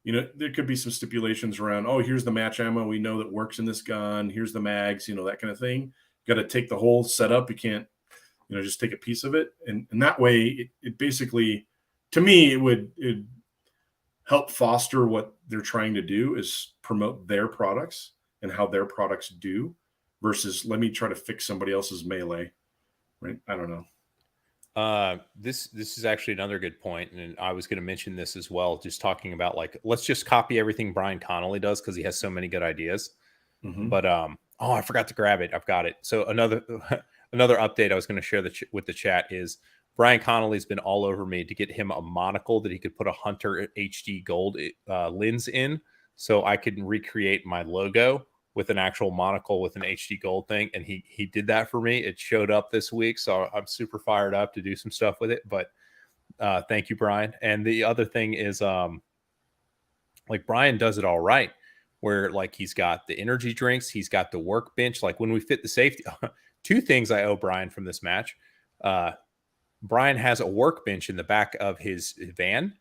there could be some stipulations around, oh, here's the match ammo we know that works in this gun, here's the mags, that kind of thing. You got to take the whole setup. You can't, just take a piece of it. And that way, it basically, to me, it would help foster what they're trying to do, is promote their products and how their products do, versus let me try to fix somebody else's melee, right? I don't know. This is actually another good point, and I was going to mention this as well, just talking about, like, let's just copy everything Brian Connolly does because he has so many good ideas. But I forgot to grab it. I've got it. So another update I was going to share with the chat is Brian Connolly's been all over me to get him a monocle that he could put a Hunter HD Gold lens in, so I could recreate my logo with an actual monocle with an HD Gold thing. And he did that for me. It showed up this week, so I'm super fired up to do some stuff with it. But thank you, Brian. And the other thing is, like, Brian does it all right, where, like, he's got the energy drinks, he's got the workbench. Like, when we fit the safety, 2 things I owe Brian from this match. Brian has a workbench in the back of his van,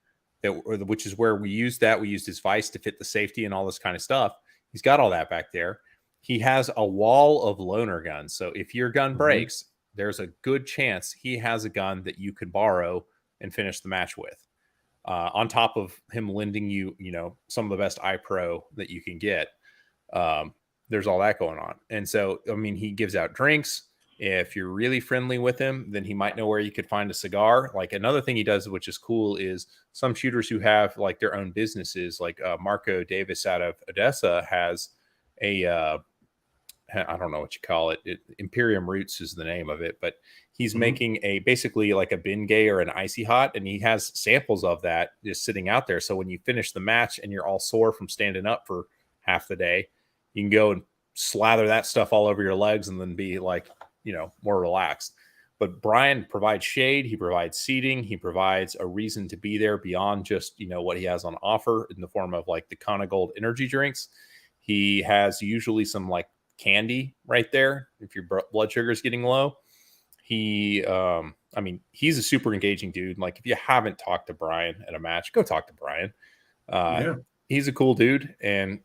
which is where we used that. We used his vise to fit the safety and all this kind of stuff. He's got all that back there. He has a wall of loaner guns. So if your gun breaks, there's a good chance he has a gun that you could borrow and finish the match with. On top of him lending you, some of the best iPro that you can get. There's all that going on. And so, I mean, he gives out drinks. If you're really friendly with him, then he might know where you could find a cigar. Like, another thing he does, which is cool, is some shooters who have, like, their own businesses, like Marco Davis out of Odessa has a I don't know what you call it. Imperium Roots is the name of it, but he's Mhm. making basically like a Bengay or an icy hot, and he has samples of that just sitting out there. So when you finish the match and you're all sore from standing up for half the day, you can go and slather that stuff all over your legs and then be like, more relaxed. But Brian provides shade, he provides seating, he provides a reason to be there beyond just, what he has on offer in the form of like the Kana Gold energy drinks. He has usually some like candy right there if your blood sugar is getting low. He's a super engaging dude. Like, if you haven't talked to Brian at a match, go talk to Brian. Yeah. He's a cool dude, and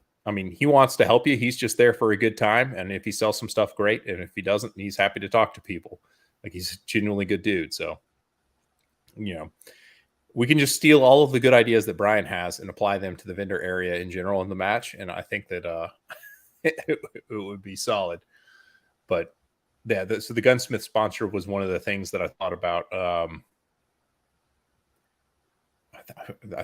he wants to help you. He's just there for a good time, and if he sells some stuff, great, and if he doesn't, he's happy to talk to people. Like, he's a genuinely good dude. So, we can just steal all of the good ideas that Brian has and apply them to the vendor area in general in the match, and I think that it would be solid. But yeah, so the gunsmith sponsor was one of the things that I thought about.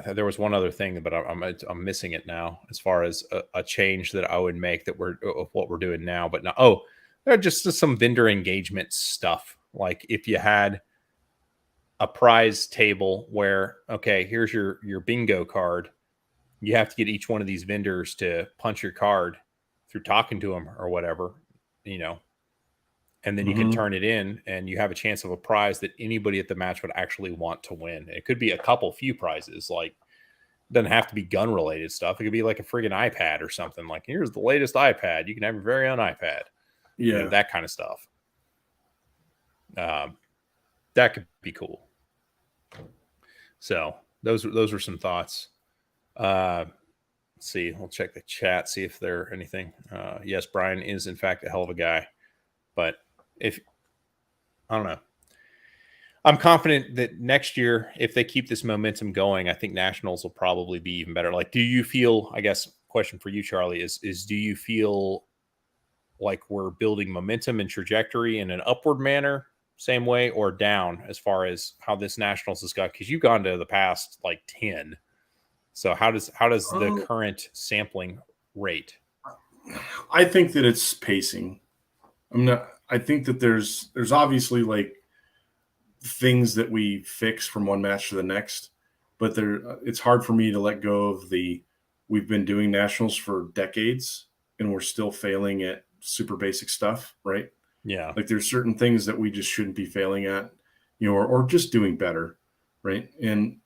There was one other thing, but I'm missing it now as far as a change that I would make that of what we're doing now. But now, there are just some vendor engagement stuff. Like, if you had a prize table where, okay, here's your bingo card, you have to get each one of these vendors to punch your card through talking to them or whatever, and then you can Mhm. turn it in and you have a chance of a prize that anybody at the match would actually want to win. It could be a few prizes. Like, it doesn't have to be gun related stuff. It could be like a friggin' iPad or something. Like, here's the latest iPad. You can have your very own iPad. Yeah. That kind of stuff. That could be cool. So those were some thoughts. Let's see. We'll check the chat, see if there anything. Yes, Brian is in fact a hell of a guy. But if I don't know, I'm confident that next year, if they keep this momentum going, I think nationals will probably be even better. Like, do you feel? I guess question for you, Charlie, is do you feel like we're building momentum and trajectory in an upward manner, same way, or down as far as how this nationals has got? Because you've gone to the past like 10. So how does the Um, current sampling rate? I think that it's pacing. I think that there's obviously like things that we fix from one match to the next, but it's hard for me to let go of we've been doing nationals for decades and we're still failing at super basic stuff, right? Yeah. Like, there's certain things that we just shouldn't be failing at, or just doing better, right? And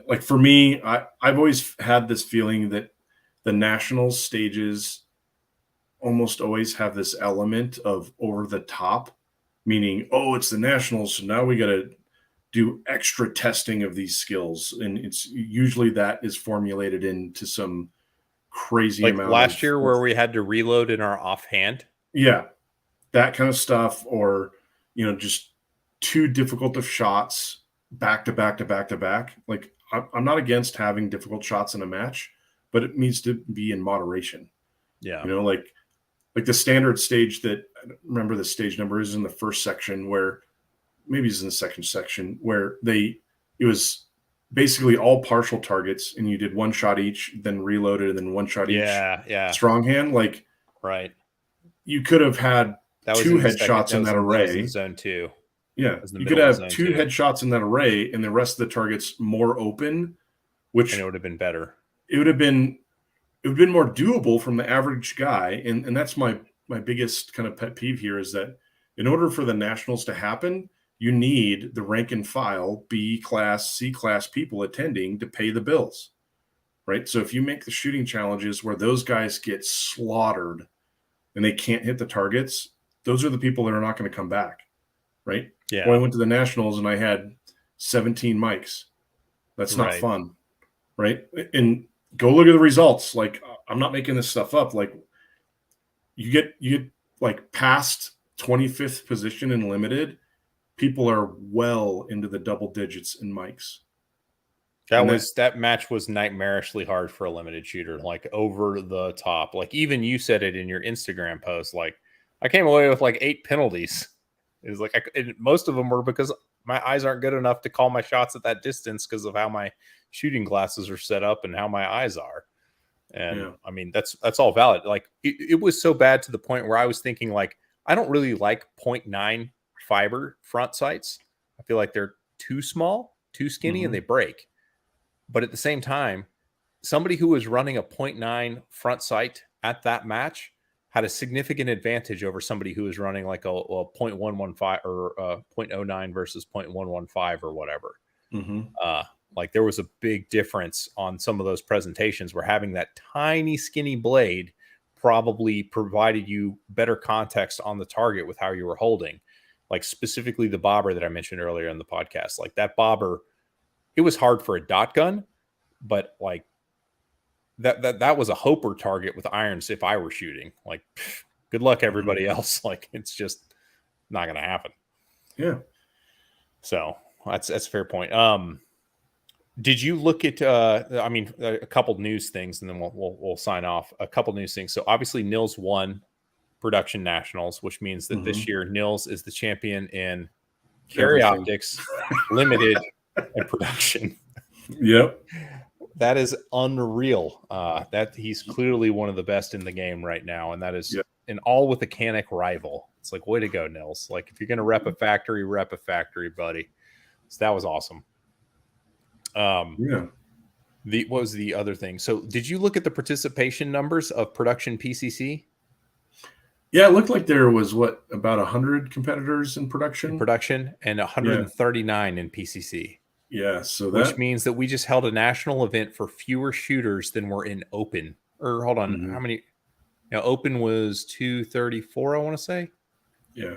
like, for me, I've always had this feeling that the nationals stages almost always have this element of over the top, meaning, oh, it's the nationals, so now we got to do extra testing of these skills, and it's usually that is formulated into some crazy Like amount last of, year where we had to reload in our offhand. yeah, that kind of stuff, or just too difficult of shots back to back to back to back. Like, I'm not against having difficult shots in a match, but it needs to be in moderation. Yeah. Like the standard stage that, I don't remember the stage number, is in the first section, where maybe it's in the second section, where it was basically all partial targets and you did one shot each, then reloaded, and then one shot each Yeah. strong hand. Like, Right. you could have had That was two in the second. headshots in that That was in array. zone 2. Yeah. That was in the You could middle of have zone two 2. headshots in that array and the rest of the targets more open, And it which would have been better. it would have been more doable from the average guy. And that's my biggest kind of pet peeve here, is that in order for the nationals to happen, you need the rank and file B class, C class people attending to pay the bills, right? So if you make the shooting challenges where those guys get slaughtered and they can't hit the targets, those are the people that are not going to come back, right? Yeah. Well, I went to the nationals and I had 17 mics. That's not Right. fun, right? And go look at the results. Like, I'm not making this stuff up. Like, you get like past 25th position in limited, people are well into the double digits in mics. That match was nightmarishly hard for a limited shooter, like over the top. Like, even you said it in your Instagram post. Like, I came away with like 8 penalties. It was like, and most of them were because my eyes aren't good enough to call my shots at that distance because of how my shooting glasses are set up and how my eyes are. And Yeah. I mean, that's all valid. Like it was so bad to the point where I was thinking like, I don't really like 0.9 fiber front sights. I feel like they're too small, too skinny, and they break. But at the same time, somebody who was running a 0.9 front sight at that match had a significant advantage over somebody who was running like a 0.115 or 0.09 versus 0.115 or whatever. Like there was a big difference on some of those presentations where having that tiny skinny blade probably provided you better context on the target with how you were holding. Like specifically the bobber that I mentioned earlier in the podcast, like that bobber, it was hard for a dot gun, but like that was a hoper target with irons. If I were shooting, like, good luck everybody else. Like it's just not going to happen. Yeah. So that's a fair point. Did you look at? I mean, a couple news things, and then we'll sign off. A couple news things. So obviously, Nils won production nationals, which means that this year Nils is the champion in carry Everything. optics, limited, and production. Yep. That is unreal. That he's clearly one of the best in the game right now, and that is an all with a Canic rival. It's like, way to go, Nils. Like if you're gonna rep a factory, buddy. So that was awesome. What was the other thing? So did you look at the participation numbers of production PCC? Yeah, it looked like there was about 100 competitors in production. And 139 in PCC. Yeah, so which means that we just held a national event for fewer shooters than were in open. Or hold on, how many? Now open was 234, I want to say. Yeah,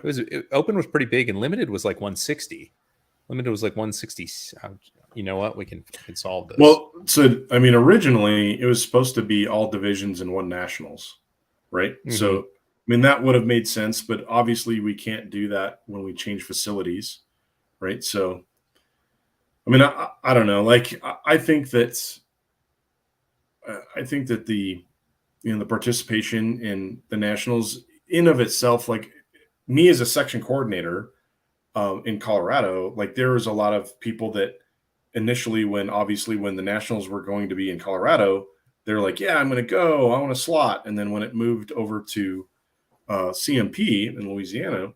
open was pretty big, and limited was like 160. Limited was like 160. You know what? We can solve this. Well, so I mean, originally it was supposed to be all divisions and one nationals, right? So I mean that would have made sense, but obviously we can't do that when we change facilities, right? So I mean, I don't know. Like I think that the the participation in the nationals in of itself, like me as a section coordinator in Colorado, like there was a lot of people that initially when the nationals were going to be in Colorado, they're like, yeah, I'm going to go, I want a slot. And then when it moved over to CMP in Louisiana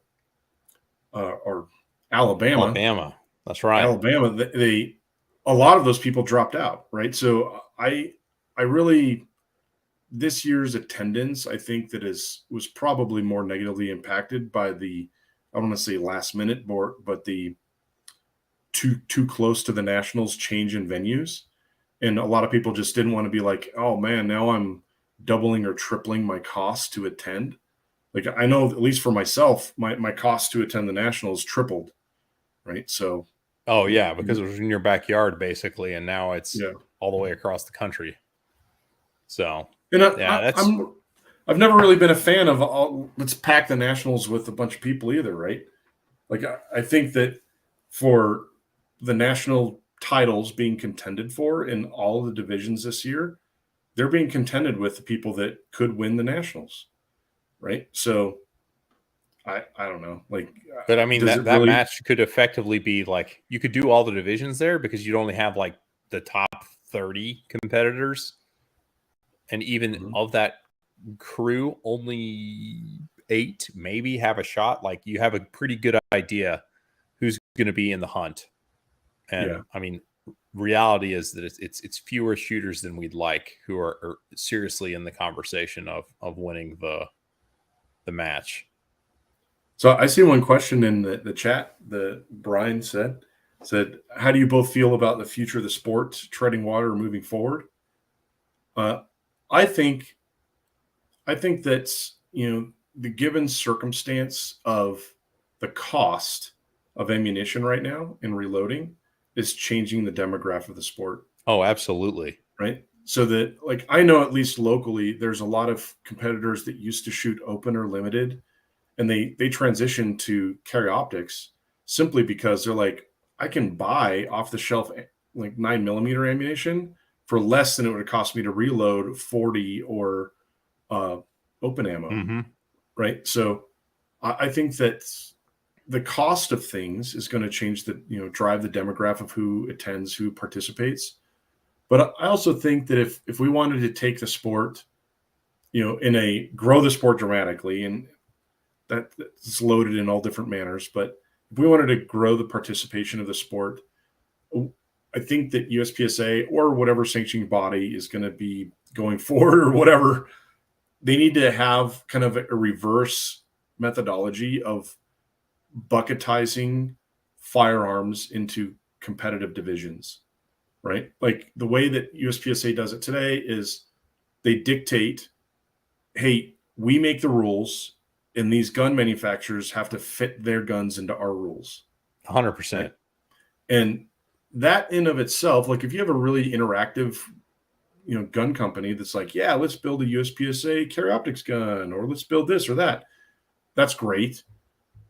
or Alabama, that's right, Alabama, a lot of those people dropped out, right? So I really, this year's attendance, I think that was probably more negatively impacted by the, I don't want to say last minute board, but the too close to the nationals change in venues. And a lot of people just didn't want to be like, oh man, now I'm doubling or tripling my cost to attend. Like I know, at least for myself, my cost to attend the nationals tripled, right? So because it was in your backyard basically, and now it's all the way across the country. So and I've never really been a fan of let's pack the nationals with a bunch of people either, right? Like I think that for the national titles being contended for in all of the divisions this year, they're being contended with the people that could win the nationals, right? So I don't know, like, but I mean that match could effectively be like you could do all the divisions there because you'd only have like the top 30 competitors, and even of that crew, only 8 maybe have a shot. Like you have a pretty good idea who's going to be in the hunt. And I mean, reality is that it's fewer shooters than we'd like who are seriously in the conversation of winning the match. So I see one question in the chat that Brian said, how do you both feel about the future of the sport, treading water or moving forward? I think that's, the given circumstance of the cost of ammunition right now and reloading is changing the demographic of the sport. Oh, absolutely. Right. So that, like, I know at least locally, there's a lot of competitors that used to shoot open or limited, and they transitioned to carry optics simply because they're like, I can buy off the shelf like 9mm ammunition for less than it would cost me to reload 40 or open ammo. Right. So I think that the cost of things is going to change drive the demographic of who attends, who participates. But I also think that if we wanted to take the sport, grow the sport dramatically, and that's loaded in all different manners, but if we wanted to grow the participation of the sport, I think that USPSA or whatever sanctioning body is going to be going forward or whatever, they need to have kind of a reverse methodology of bucketizing firearms into competitive divisions, right? Like the way that USPSA does it today is they dictate, hey, we make the rules, and these gun manufacturers have to fit their guns into our rules. 100%. Right? And that in of itself, like if you have a really interactive, gun company that's like, yeah, let's build a USPSA carry optics gun, or let's build this or that. That's great.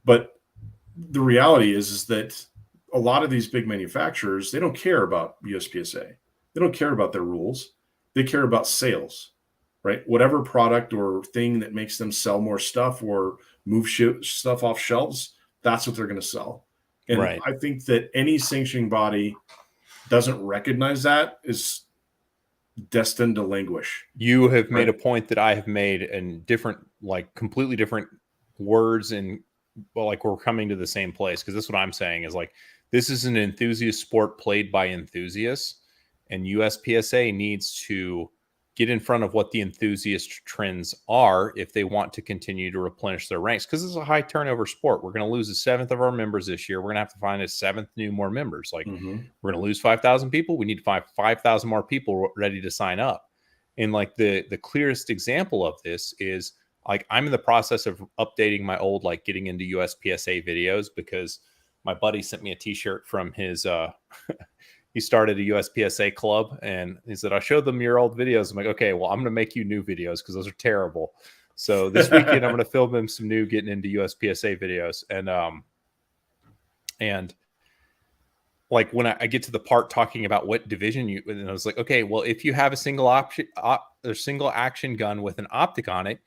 But the reality is that a lot of these big manufacturers, they don't care about USPSA. They don't care about their rules. They care about sales, right? Whatever product or thing that makes them sell more stuff or move stuff off shelves, that's what they're going to sell. And Right. I think that any sanctioning body doesn't recognize that is destined to languish. You have made a point that I have made in different, like completely different words, and like we're coming to the same place, because this is what I'm saying is like, this is an enthusiast sport played by enthusiasts, and USPSA needs to get in front of what the enthusiast trends are if they want to continue to replenish their ranks, because it's a high turnover sport. We're going to lose a seventh of our members this year. We're going to have to find a seventh new more members. Like we're going to lose 5,000 people. We need to find 5,000 more people ready to sign up. And like the clearest example of this is like I'm in the process of updating my old, like getting into USPSA videos, because my buddy sent me a t-shirt from his he started a USPSA club, and he said, I showed them your old videos. I'm like, okay, well, I'm going to make you new videos because those are terrible. So this weekend, I'm going to film him some new getting into USPSA videos. And like when I get to the part talking about what division you, and I was like, okay, well, if you have a single action gun with an optic on it,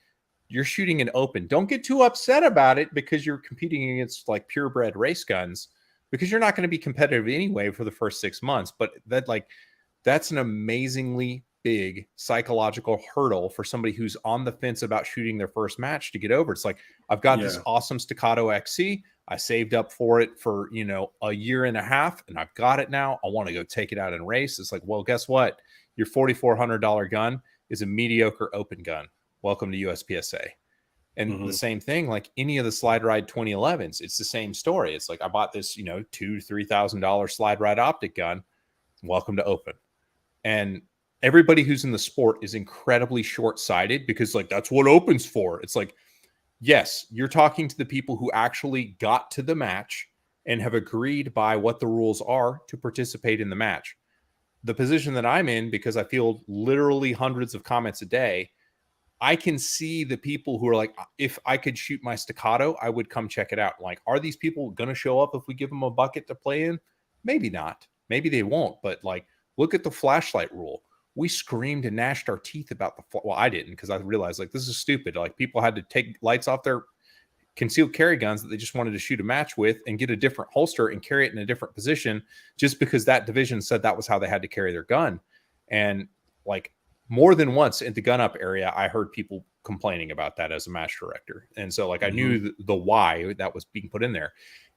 you're shooting an open. Don't get too upset about it because you're competing against like purebred race guns, because you're not going to be competitive anyway for the first 6 months. But that's an amazingly big psychological hurdle for somebody who's on the fence about shooting their first match to get over. It's like, I've got this awesome Staccato XC. I saved up for it for, a year and a half, and I've got it now. I want to go take it out and race. It's like, well, guess what? Your $4,400 gun is a mediocre open gun. Welcome to USPSA. And the same thing, like any of the Slide Ride 2011s, it's the same story. It's like, I bought this, $2,000 to $3,000 Slide Ride optic gun. Welcome to open. And everybody who's in the sport is incredibly short-sighted, because like, that's what open's for. It's like, yes, you're talking to the people who actually got to the match and have agreed by what the rules are to participate in the match. The position that I'm in, because I field literally hundreds of comments a day, I can see the people who are like, if I could shoot my Staccato, I would come check it out. Like, are these people going to show up if we give them a bucket to play in? Maybe not. Maybe they won't. But like, look at the flashlight rule. We screamed and gnashed our teeth about well, I didn't, because I realized like, this is stupid. Like, people had to take lights off their concealed carry guns that they just wanted to shoot a match with and get a different holster and carry it in a different position just because that division said that was how they had to carry their gun. And like, more than once in the gun up area, I heard people complaining about that as a match director. And so like, I knew the why that was being put in there.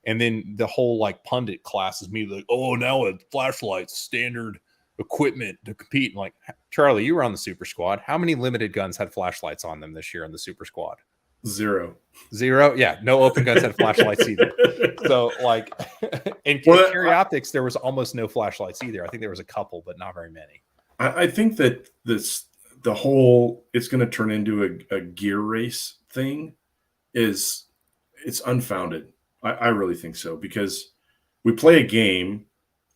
And then the whole like pundit class is me like, oh, now a flashlight's standard equipment to compete. And like, Charlie, you were on the super squad. How many limited guns had flashlights on them this year in the super squad? Zero. Yeah. No open guns had flashlights either. So like, in carry optics, there was almost no flashlights either. I think there was a couple, but not very many. I think that the whole it's going to turn into a gear race thing it's unfounded. I really think so, because we play a game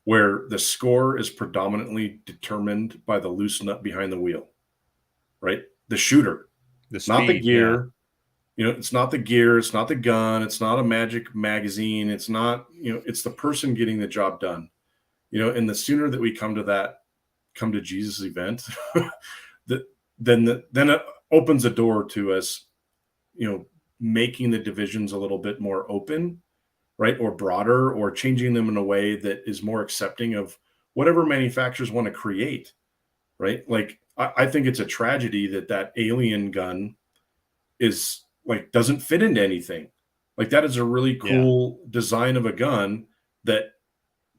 where the score is predominantly determined by the loose nut behind the wheel, right? The shooter, not the gear. Yeah. It's not the gear. It's not the gun. It's not a magic magazine. It's not, it's the person getting the job done, and the sooner that we come to Jesus event, then it opens a door to us, making the divisions a little bit more open, right? Or broader, or changing them in a way that is more accepting of whatever manufacturers want to create, right? Like, I think it's a tragedy that alien gun is like doesn't fit into anything. Like, that is a really Yeah. cool design of a gun that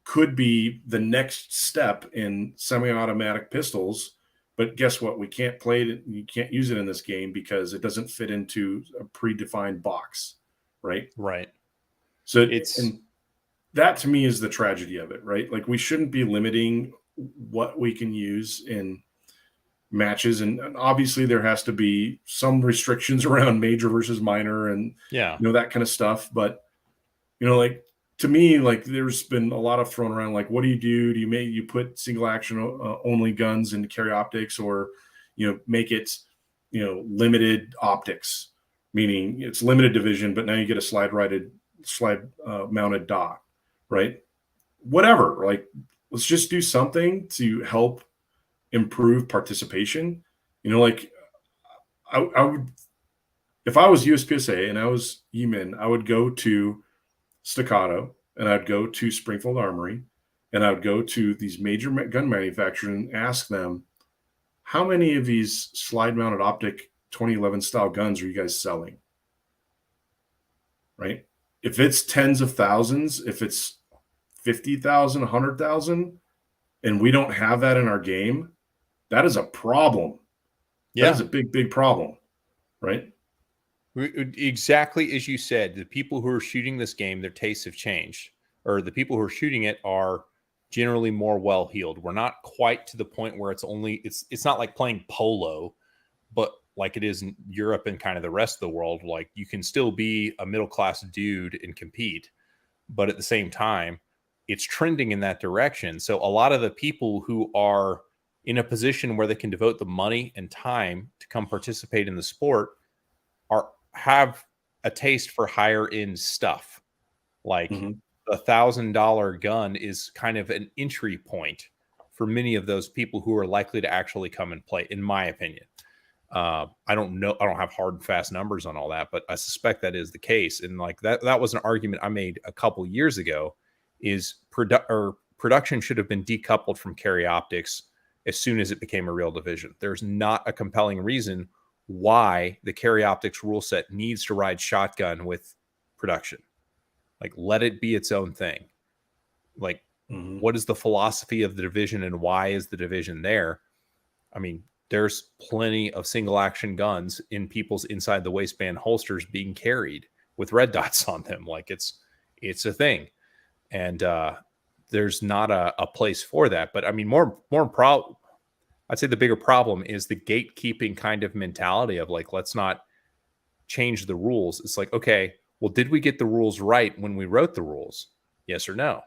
could be the next step in semi-automatic pistols. But guess what? We can't play it. You can't use it in this game because it doesn't fit into a predefined box, right? Right. So, It's and that to me is the tragedy of it, right? Like, we shouldn't be limiting what we can use in matches, and obviously there has to be some restrictions around major versus minor, and yeah. that kind of stuff. But like, to me, like, there's been a lot of thrown around, like, what do you put single action only guns into carry optics, or make it limited optics, meaning it's limited division, but now you get a slide mounted dot, right? Whatever, like, let's just do something to help improve participation. Like, I would, if I was USPSA and I was EMIN, I would go to Staccato, and I'd go to Springfield Armory, and I would go to these major gun manufacturers and ask them, how many of these slide mounted optic 2011 style guns are you guys selling? Right? If it's tens of thousands, if it's 50,000, 100,000, and we don't have that in our game, that is a problem. That is yeah. a big, big problem, right? Exactly as you said, the people who are shooting this game, their tastes have changed, or the people who are shooting it are generally more well-heeled. We're not quite to the point where it's not like playing polo, but like it is in Europe and kind of the rest of the world. Like, you can still be a middle-class dude and compete, but at the same time, it's trending in that direction. So a lot of the people who are in a position where they can devote the money and time to come participate in the sport have a taste for higher end stuff. Like, Mm-hmm. $1,000 gun is kind of an entry point for many of those people who are likely to actually come and play, in my opinion. I don't know. I don't have hard and fast numbers on all that, but I suspect that is the case. And like that was an argument I made a couple years ago, is production should have been decoupled from carry optics as soon as it became a real division. There's not a compelling reason why the carry optics rule set needs to ride shotgun with production. Like, let it be its own thing. Like, Mm-hmm. what is the philosophy of the division, and why is the division there? I mean, there's plenty of single action guns in people's inside the waistband holsters being carried with red dots on them. Like, it's a thing. And there's not a place for that. But I mean, I'd say the bigger problem is the gatekeeping kind of mentality of like, let's not change the rules. It's like, okay, well, did we get the rules right when we wrote the rules? Yes or no?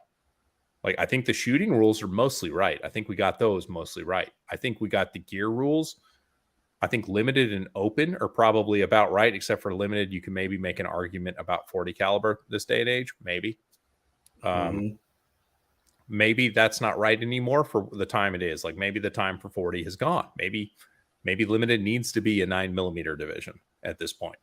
Like, I think the shooting rules are mostly right. I think we got those mostly right. I think we got the gear rules. I think limited and open are probably about right, except for limited. You can maybe make an argument about 40 caliber this day and age. Maybe. Mm-hmm. Maybe that's not right anymore for the time it is. Like, maybe the time for 40 has gone. Maybe limited needs to be a 9mm division at this point.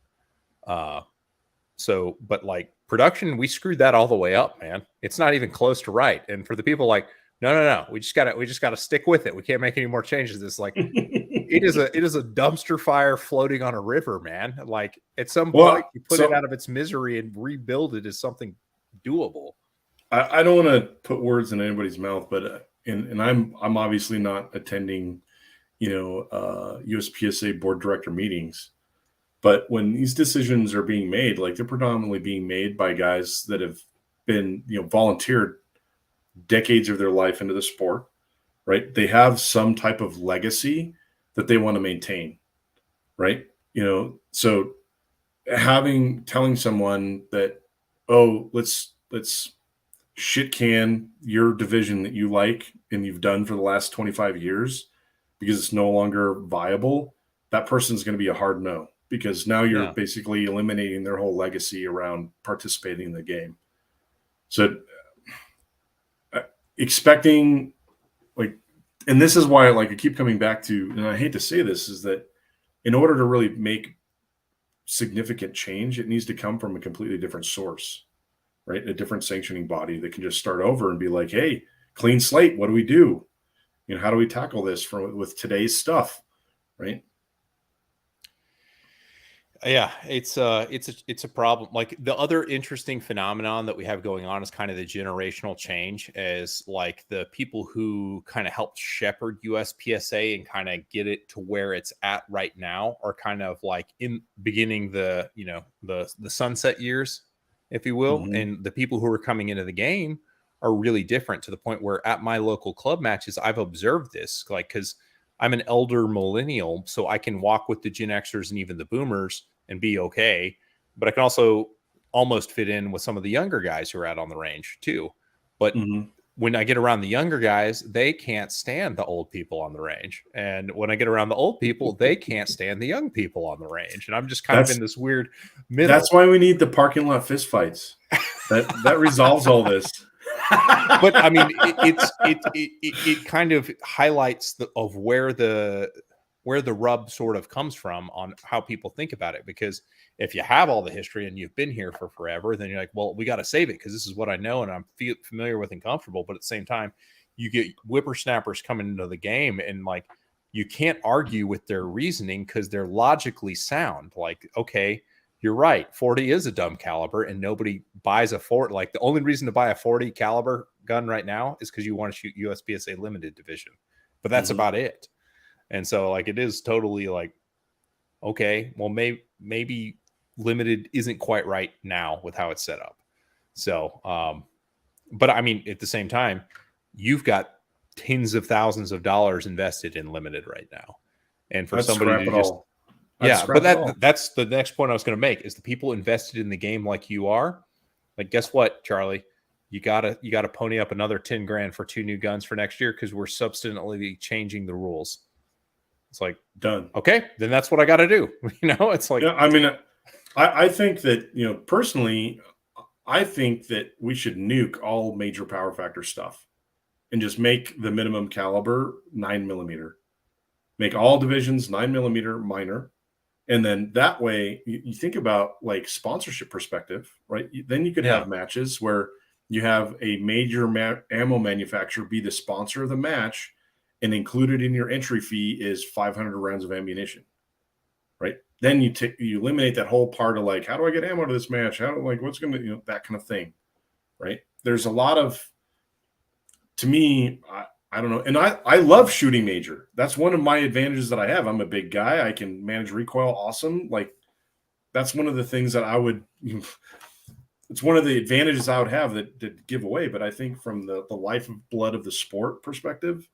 But like production, we screwed that all the way up, man. It's not even close to right. And for the people like, no, we just gotta stick with it. We can't make any more changes. It's like, it is a dumpster fire floating on a river, man. Like, at some point you put it out of its misery and rebuild it as something doable. I don't want to put words in anybody's mouth, but and I'm obviously not attending, USPSA board director meetings. But when these decisions are being made, like, they're predominantly being made by guys that have been, volunteered decades of their life into the sport, right? They have some type of legacy that they want to maintain, right? So telling someone that, oh, let's shit can your division that you like and you've done for the last 25 years because it's no longer viable, that person's going to be a hard no, because now you're basically eliminating their whole legacy around participating in the game. So expecting, like, and this is why, like, I keep coming back to, and I hate to say this, is that in order to really make significant change, it needs to come from a completely different source, right? A different sanctioning body that can just start over and be like, hey, clean slate. What do we do? How do we tackle this with today's stuff, right? Yeah, it's a problem. Like the other interesting phenomenon that we have going on is kind of the generational change, as like the people who kind of helped shepherd USPSA and kind of get it to where it's at right now are kind of like in beginning the the sunset years, if you will, Mm-hmm. and the people who are coming into the game are really different, to the point where at my local club matches I've observed this, like, because I'm an elder millennial, so I can walk with the Gen Xers and even the boomers and be okay. But I can also almost fit in with some of the younger guys who are out on the range too. But Mm-hmm. when I get around the younger guys, they can't stand the old people on the range. And when I get around the old people, they can't stand the young people on the range. And I'm just kind of in this weird middle. That's why we need the parking lot fist fights. That resolves all this. But I mean, it kind of highlights of where the rub sort of comes from on how people think about it. Because if you have all the history and you've been here for forever, then you're like, well, we got to save it because this is what I know and I'm familiar with and comfortable. But at the same time, you get whippersnappers coming into the game, and like, you can't argue with their reasoning because they're logically sound. Like, okay, you're right, 40 is a dumb caliber and nobody buys a 40. Like, the only reason to buy a 40 caliber gun right now is because you want to shoot USPSA limited division, but that's about it. And so like, it is totally like, okay, well, maybe limited isn't quite right now with how it's set up. So but I mean, at the same time, you've got tens of thousands of dollars invested in limited right now, and for somebody to just but that's the next point I was going to make, is the people invested in the game like you are, like, guess what, Charlie? You gotta pony up another 10 grand for 2 new guns for next year, because we're substantially changing the rules. It's like, done. Okay, then that's what I got to do. It's like, I mean, I think that, personally, I think that we should nuke all major power factor stuff and just make the minimum caliber 9mm. Make all divisions 9mm minor. And then that way, you think about like sponsorship perspective, right? Then you could have matches where you have a major ammo manufacturer be the sponsor of the match, and included in your entry fee is 500 rounds of ammunition, right? Then you eliminate that whole part of like, how do I get ammo to this match? What's going to, that kind of thing, right? There's a lot of, to me, I don't know. And I love shooting major. That's one of my advantages that I have. I'm a big guy. I can manage recoil awesome. Like, that's one of the things that I would, it's one of the advantages I would have that give away. But I think from the life of blood of the sport perspective,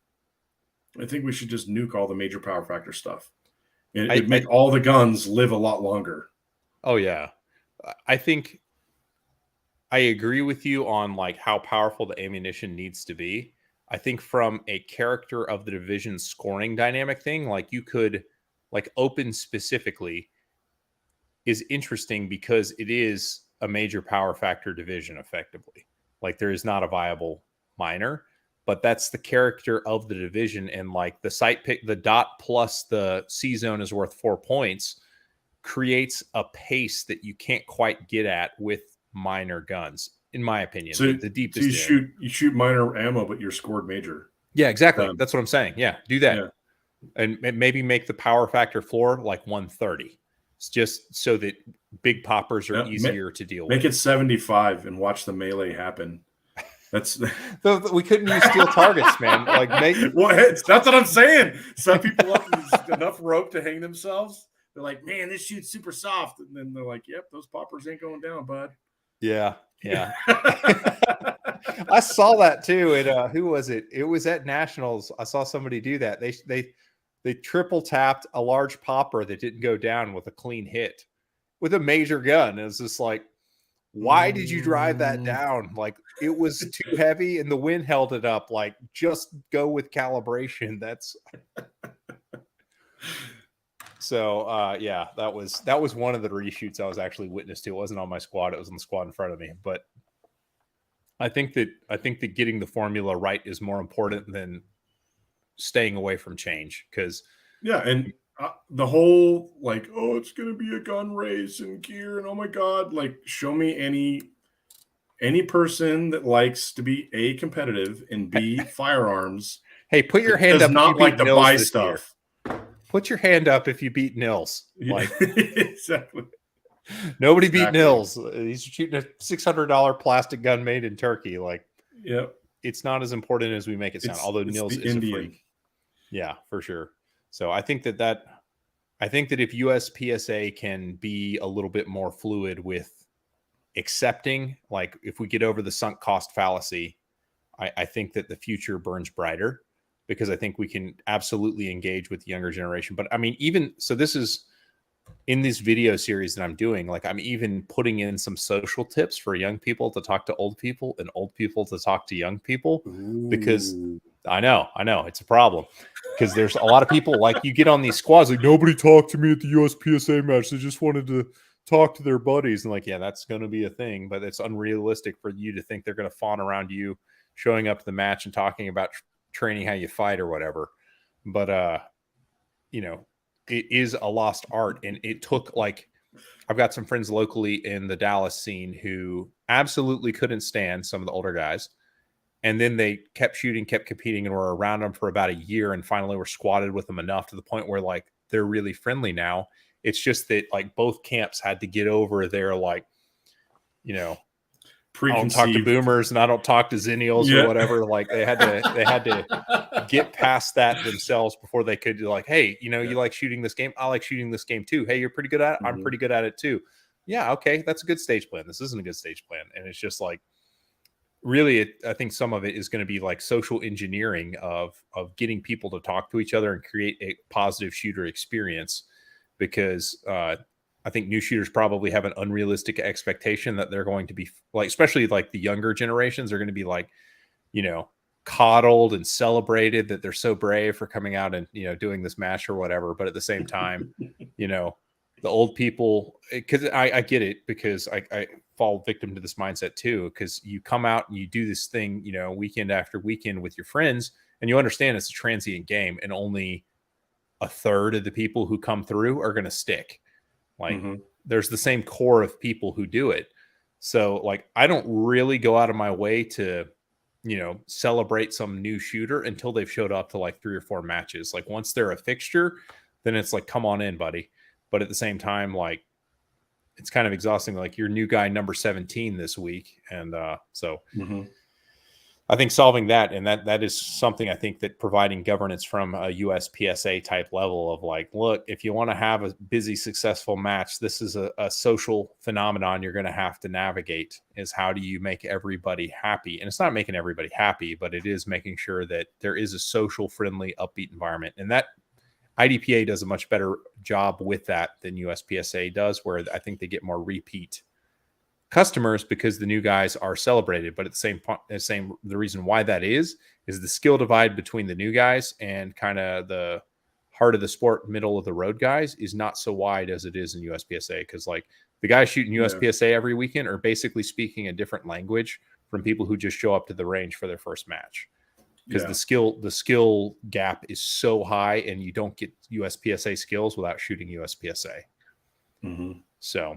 I think we should just nuke all the major power factor stuff. And it'd make all the guns live a lot longer. Oh, yeah. I think I agree with you on like how powerful the ammunition needs to be. I think from a character of the division scoring dynamic thing, like, you could, like, open specifically is interesting because it is a major power factor division effectively. Like, there is not a viable minor, but that's the character of the division. And like, the site pick, the dot plus the C zone is worth 4 points, creates a pace that you can't quite get at with minor guns, in my opinion. So the deepest, so you shoot minor ammo, but you're scored major. Yeah, exactly. That's what I'm saying. Yeah, do that. Yeah. And maybe make the power factor floor like 130. It's just so that big poppers are easier to deal with. Make it 75 and watch the melee happen. That's we couldn't use steel targets, man. Like, that's what I'm saying. Set people up with enough rope to hang themselves. They're like, man, this shoots super soft, and then they're like, yep, those poppers ain't going down, bud. Yeah. I saw that too. And who was it? It was at Nationals. I saw somebody do that. They triple tapped a large popper that didn't go down with a clean hit with a major gun. It was just like, why did you drive that down? Like, it was too heavy and the wind held it up. Like, just go with calibration. That's so yeah, that was one of the reshoots I was actually witness to. It wasn't on my squad, it was on the squad in front of me. But I think that getting the formula right is more important than staying away from change. Because and the whole like, oh, it's gonna be a gun race and gear, and oh my god, like, show me any any person that likes to be A, competitive, and B, firearms, Hey, put your that hand does up if you not like beat to Nils buy this year. stuff. Put your hand up if you beat Nils. Yeah, Like, exactly. nobody beat Exactly. Nils. He's shooting a $600 plastic gun made in Turkey. Like, Yep. it's not as important as we make it sound. Although It's Nils the is a Indian. freak. Yeah, for sure. So I think that if USPSA can be a little bit more fluid with accepting, like if we get over the sunk cost fallacy, I think that the future burns brighter, because I think we can absolutely engage with the younger generation. But I mean, even so, this is in this video series that I'm doing, like I'm even putting in some social tips for young people to talk to old people and old people to talk to young people, because Ooh. I know it's a problem, because there's a lot of people, like, you get on these squads, like, nobody talked to me at the USPSA match. They just wanted to talk to their buddies. And like, yeah, that's going to be a thing, but it's unrealistic for you to think they're going to fawn around you showing up to the match and talking about training how you fight or whatever. But you know, it is a lost art. And it took, like, I've got some friends locally in the Dallas scene who absolutely couldn't stand some of the older guys. And then they kept shooting, kept competing, and were around them for about a year, and finally were squatted with them enough to the point where, like, they're really friendly now. It's just that, like, both camps had to get over their, like, you know, I don't talk to Preconceived. boomers and I don't talk to zennials or whatever. Like, they had to get past that themselves before they could, like, hey, you like shooting this game. I like shooting this game too. Hey, you're pretty good at it. I'm pretty good at it too. Yeah. Okay. That's a good stage plan. This isn't a good stage plan. And it's just like, really, I think some of it is going to be like social engineering of getting people to talk to each other and create a positive shooter experience, because I think new shooters probably have an unrealistic expectation that they're going to be, like, especially like the younger generations are going to be like, coddled and celebrated that they're so brave for coming out and, doing this match or whatever. But at the same time, the old people, because I get it, because I fall victim to this mindset too, because you come out and you do this thing, weekend after weekend with your friends, and you understand it's a transient game and only a third of the people who come through are going to stick. Like, there's the same core of people who do it. So, like, I don't really go out of my way to, celebrate some new shooter until they've showed up to like 3 or 4 matches. Like, once they're a fixture, then it's like, come on in, buddy. But at the same time, like, it's kind of exhausting. Like, your new guy number 17 this week. And so I think solving that, and that is something I think that providing governance from a USPSA type level of, like, look, if you want to have a busy, successful match, this is a social phenomenon you're going to have to navigate, is how do you make everybody happy? And it's not making everybody happy, but it is making sure that there is a social, friendly, upbeat environment. And that IDPA does a much better job with that than USPSA does, where I think they get more repeat customers because the new guys are celebrated. But at the reason why that is the skill divide between the new guys and kind of the heart of the sport, middle of the road guys, is not so wide as it is in USPSA, because, like, the guys shooting USPSA every weekend are basically speaking a different language from people who just show up to the range for their first match, because the skill gap is so high, and you don't get USPSA skills without shooting USPSA. So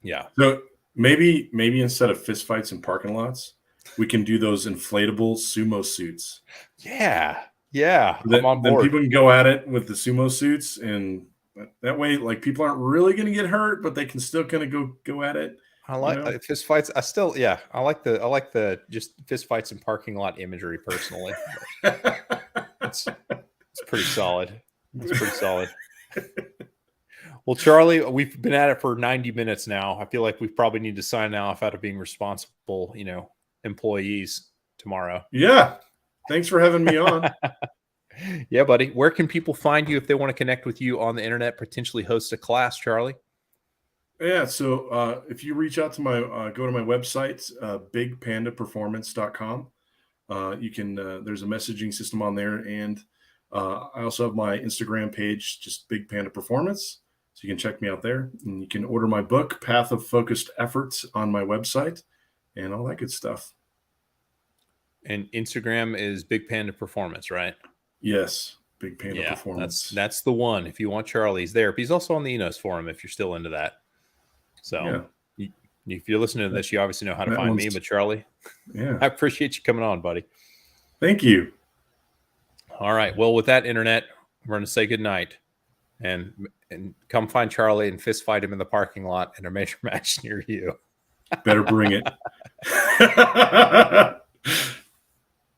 yeah. So maybe instead of fist fights in parking lots, we can do those inflatable sumo suits. Yeah. I'm on board. Then people can go at it with the sumo suits, and that way, like, people aren't really going to get hurt, but they can still kind of go at it. I like fist fights. I like the just fist fights in parking lot imagery personally. It's pretty solid. It's pretty solid. Well, Charlie, we've been at it for 90 minutes now. I feel like we probably need to sign off out of being responsible, employees tomorrow. Yeah. Thanks for having me on. Yeah, buddy. Where can people find you if they want to connect with you on the internet, potentially host a class, Charlie? Yeah. So if you reach out to go to my website, bigpandaperformance.com. You can, there's a messaging system on there. And I also have my Instagram page, just Big Panda Performance. So you can check me out there, and you can order my book, Path of Focused Efforts, on my website, and all that good stuff. And Instagram is Big Panda Performance, right? Yes. Big Panda Performance. That's the one. If you want Charlie, he's there. But he's also on the Enos forum if you're still into that. So If you're listening to this, you obviously know how to That find me, one's- but Charlie, Yeah. I appreciate you coming on, buddy. Thank you. All right. Well, with that, internet, we're going to say goodnight and come find Charlie and fist fight him in the parking lot in a major match near you. Better bring it.